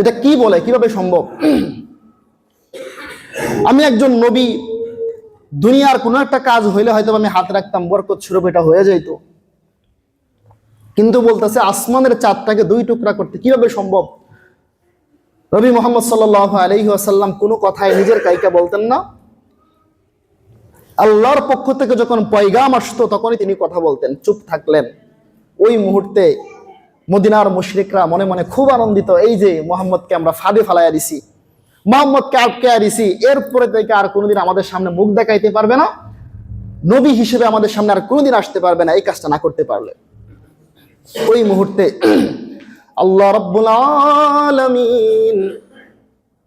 এটা কি বলে, কিভাবে সম্ভব? আমি একজন নবী, দুনিয়ার কোনো একটা কাজ হইলে হয়তো আমি হাত রাখতাম, বরকত স্বরূপ এটা হয়ে যাইত, কিন্তু বলতেছে আসমানের চাঁদটাকে 2 টুকরা করতে কিভাবে সম্ভব? নবী মুহাম্মদ সাল্লাল্লাহু আলাইহি ওয়াসাল্লাম কোনো কথায় নিজের কাইকা বলতেন না। আল্লাহর পক্ষ থেকে যখন পয়গাম আসতো তখনই তিনি কথা বলতেন, চুপ থাকলেন। ওই মুহূর্তে মদিনার মুশরিকরা মনে মনে খুব আনন্দিত, এই যে মুহাম্মদকে আমরা ফাঁদে ফালাইয়া দিছি, মুহাম্মদকে আটকাইয়া দিছি, এরপরে থেকে আর কোনোদিন আমাদের সামনে মুখ দেখাইতে পারবে না, নবী হিসেবে আমাদের সামনে আর কোনোদিন আসতে পারবে না, এই কাজটা না করতে পারলে। ওই মুহূর্তে আল্লাহ রাব্বুল আলামিন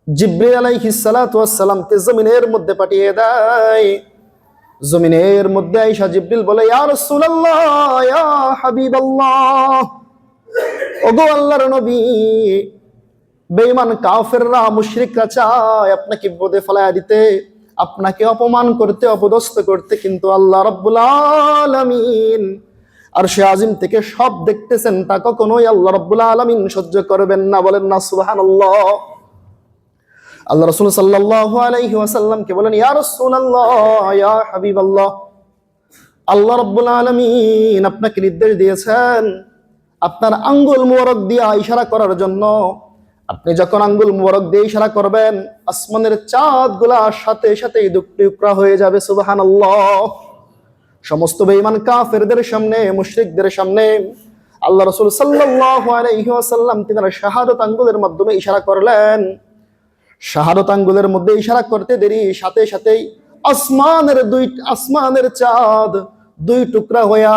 জিবরিল আলাইহিস সালাতু ওয়াস সালামকে জমিনের মধ্যে পাঠিয়ে দেয়। জমিনের মধ্যে আয়েশা জিবরিল বলে, ইয়া রাসূলুল্লাহ, ইয়া হাবিবাল্লাহ, ওগো আল্লাহর নবী, বেঈমান কাফেররা, মুশরিকরা চায় আপনাকে বিপদে ফেলায়া দিতে, আপনাকে অপমান করতে, অপদস্থ করতে, কিন্তু আল্লাহ রাব্বুল আলামিন আরশে আজিম থেকে সব দেখতেছেন, তা কখনোই আল্লাহ রাব্বুল আলামিন সহ্য করবেন না। বলেন না সুবহানাল্লাহ। আল্লাহ রাসূল সাল্লাল্লাহু আলাইহি ওয়াসাল্লামকে বলেন, ইয়া রাসূলুল্লাহ, ইয়া হাবিবাল্লাহ, আল্লাহ রাব্বুল আলামিন আপনাকে নির্দেশ দিয়েছেন আপনার আঙ্গুল মুবারক দিয়ে ইশারা করার জন্য। আপনি যখন আঙ্গুল মুবারক দিয়ে ইশারা করবেন, আসমানের চাঁদগুলা সাথে সাথেই 2 টুকরা হয়ে যাবে। সুবহানাল্লাহ। সমস্ত বেঈমান কাফেরদের সামনে, মুশরিকদের সামনে আল্লাহ রাসূল সাল্লাল্লাহু আলাইহি ওয়াসাল্লাম তিনার শাহাদাত আঙ্গুলের মাধ্যমে ইশারা করলেন। শাহাদাত আঙ্গুলের মধ্যে ইশারা করতে দেরি সাথে সাথেই আসমানের চাঁদ 2 টুকরা হইয়া,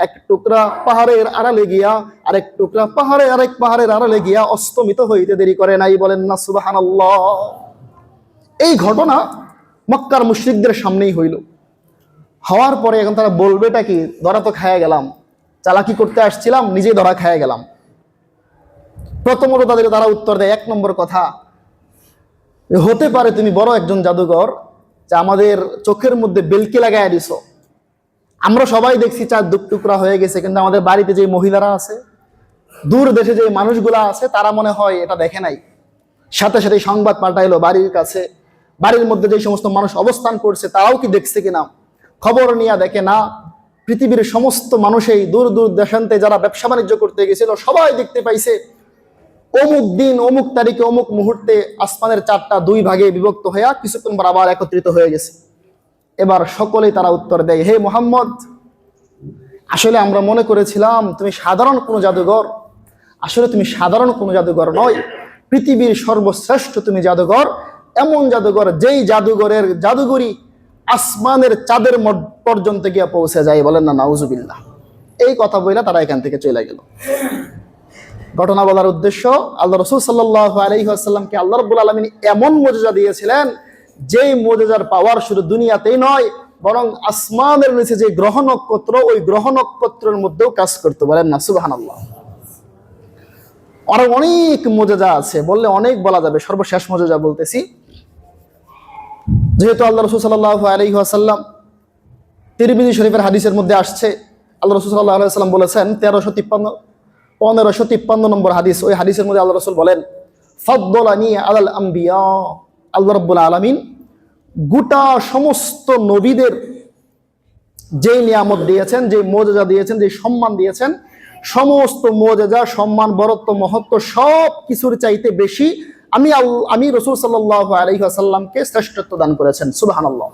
1 টুকরা পাহাড়ের আড়ালে গিয়া, আরেক টুকরা আরেক পাহাড়ের আড়ালে গিয়া অস্তমিত হইতে দেরি করে নাই। বলেন না সুবহানাল্লাহ। এই ঘটনা মক্কার মুশরিকদের সামনেই হইল। হওয়ার পরে এখন তারা বলবেটা কি? ধরা তো খায়া গেলাম, চালাকি করতে আসছিলাম, নিজে ধরা খায়া গেলাম। প্রথমত তারা উত্তর দেয়, 1 নম্বর কথা, হতে পারে তুমি বড় একজন জাদুঘর, যা আমাদের চোখের মধ্যে বেলকি লাগাইয়া দিছো। আমরা সবাই দেখছি চাঁদ 2 টুকরা হয়ে গেছে, কিন্তু আমাদের বাড়িতে যে মহিলারা আছে, দূর দেশে যে মানুষগুলা আছে, তারা মনে হয় এটা দেখে নাই। সাথে সাথে সংবাদ পাঠাইলো বাড়ির কাছে, বাড়ির মধ্যে যে সমস্ত মানুষ অবস্থান করছে তারাও কি দেখছে কিনা। খবর নিয়ে দেখে না পৃথিবীর সমস্ত মানুষই দূর দূর দেশান্তে যারা ব্যবসা বাণিজ্য করতে গেছিল সবাই দেখতে পাইছে অমুক দিন অমুক তারিখে অমুক মুহূর্তে আসমানের চারটা দুই ভাগে বিভক্ত হয়ে কিছুক্ষণ পর আবার একত্রিত হয়ে গেছে। এবার সকলেই তারা উত্তর দেয়, হে মুহাম্মদ, আসলে আমরা মনে করেছিলাম তুমি সাধারণ কোনো জাদুঘর, আসলে তুমি সাধারণ কোনো জাদুঘর নয়, পৃথিবীর সর্বশ্রেষ্ঠ তুমি জাদুঘর, এমন জাদুঘর যেই জাদুঘরের জাদুঘরি আসমানের চাঁদের পর্যন্ত গিয়ে পৌঁছে যায়। বলেন না নাউজুবিল্লাহ। এই কথা বলে তারা এখান থেকে চলে গেল। ঘটনা বলার উদ্দেশ্য, আল্লাহ রাসূল সাল্লাল্লাহু আলাইহি ওয়াসাল্লামকে আল্লাহ রাব্বুল আলামিন এমন মুজিজা দিয়েছিলেন যেই মুজিজার পাওয়ার শুধু দুনিয়াতেই নয় বরং আসমানের নিচে যে গ্রহ নক্ষত্র, ওই গ্রহ নক্ষত্রের মধ্যেও কাজ করতে। বলেন না সুবহানাল্লাহ। আর অনেক মুজিজা আছে, বললে অনেক বলা যাবে, সর্বশেষ মুজিজা বলতেছি। যেহেতু আল্লাহ রাসূল সাল্লাল্লাহু আলাইহি ওয়াসাল্লাম, তিরমিজি শরীফের হাদিসের মধ্যে আসছে, আল্লাহ রাসূল সাল্লাল্লাহু আলাইহি ওয়াসাল্লাম বলেছেন 1553 নম্বর হাদিস, ওই হাদিসের মধ্যে আল্লাহ রাসূল বলেন, ফাদ্দালানি আলাল আম্বিয়া, আল্লাহ রাব্বুল আলামিন গোটা সমস্ত নবীদের যে নিয়ামত দিয়েছেন, যে মুজিজা দিয়েছেন, যে সম্মান দিয়েছেন, সমস্ত মুজিজা, সম্মান, বরত্ব, মহত্ব সব কিছুর চাইতে বেশি আমি রাসূল সাল্লাল্লাহু আলাইহি ওয়াসাল্লামকে শ্রেষ্ঠত্ব দান করেছেন। সুবহানাল্লাহ।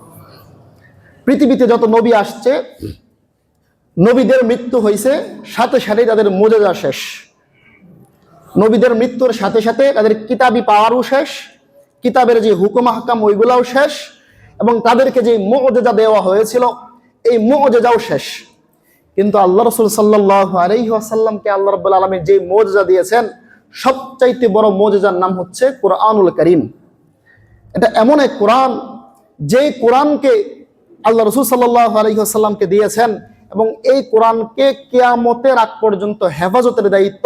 পৃথিবীতে যত নবী আসছে, নবীদের মৃত্যু হয়েছে, সাথে সাথে তাদের মুজিজা শেষ। নবীদের মৃত্যুর সাথে সাথে তাদের কিতাবি পাওয়ারও শেষ, কিতাবের যে হুকুম হাকাম ওইগুলাও শেষ, এবং তাদেরকে যে মুজিজা দেওয়া হয়েছিল এই মুজিজাও শেষ। কিন্তু আল্লাহ রাসূল সাল্লাল্লাহু আলাইহি ওয়াসাল্লামকে আল্লাহ রাব্বুল আলামিন যে মুজিজা দিয়েছেন, সবচাইতে বড় মুজিজার নাম হচ্ছে কুরআনুল কারীম। এটা এমন এক কোরআন, যে কোরআনকে আল্লাহ রাসূল সাল্লাল্লাহু আলাইহি ওয়াসাল্লামকে দিয়েছেন, এবং এই কোরআনকে কিয়ামতের আগ পর্যন্ত হেফাজতের দায়িত্ব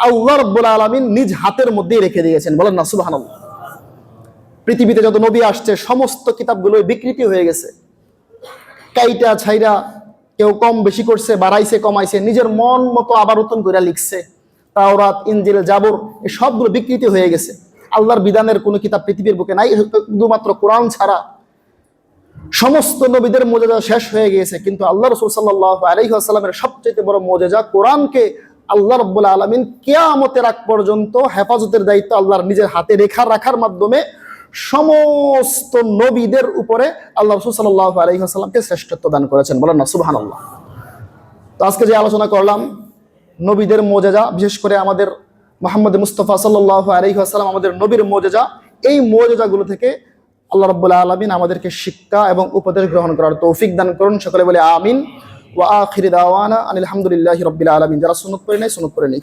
আল্লাহ রাব্বুল আলামিন নিজ হাতের মধ্যেই রেখে দিয়েছেন। বলেন না সুবহানাল্লাহ। পৃথিবীতে যত নবী আসছে সমস্ত কিতাবগুলোই বিকৃতি হয়ে গেছে, কাইটা ছাইরা কেউ কম বেশি করছে, বাড়াইছে, কমাইছে, নিজের মন মতো আবার নতুন করে লিখছে। তাওরাত, ইনজিল, জাবুর, এই সবগুলো বিকৃতি হয়ে গেছে। আল্লাহর বিধানের কোনো কিতাব পৃথিবীর বুকে নাই, শুধুমাত্র কোরআন ছাড়া। সমস্ত নবীদের মুজিজা শেষ হয়ে গিয়েছে, কিন্তু আল্লাহ রাসূল সাল্লাল্লাহু আলাইহি ওয়াসাল্লামের সবচেয়ে বড় মুজিজা কোরআনকে আল্লাহ রাব্বুল আলামিন কিয়ামতের আগ পর্যন্ত হেফাজতের দায়িত্ব আল্লাহর নিজের হাতে রাখার মাধ্যমে সমস্ত নবীদের উপরে আল্লাহ রাসূল সাল্লাল্লাহু আলাইহি ওয়াসাল্লামকে শ্রেষ্ঠত্ব দান করেছেন। বলেন না সুবহানাল্লাহ। তো আজকে যে আলোচনা করলাম নবীদের মুজিজা, বিশেষ করে আমাদের মুহাম্মদ মুস্তাফা সাল্লাল্লাহু আলাইহি ওয়াসাল্লাম আমাদের নবীর মুজিজা, এই মুজিজাগুলো থেকে আল্লাহ রাব্বুল আলামিন আমাদেরকে শিক্ষা এবং উপদেশ গ্রহণ করার তৌফিক দান করুন। সকলে বলে আমিন। ওয়া আখিরু দাওয়ানা আনিল হামদুলিল্লাহি রাব্বিল আলামিন। যারা সুন্নাত করে নেই সুন্নাত করে নেই।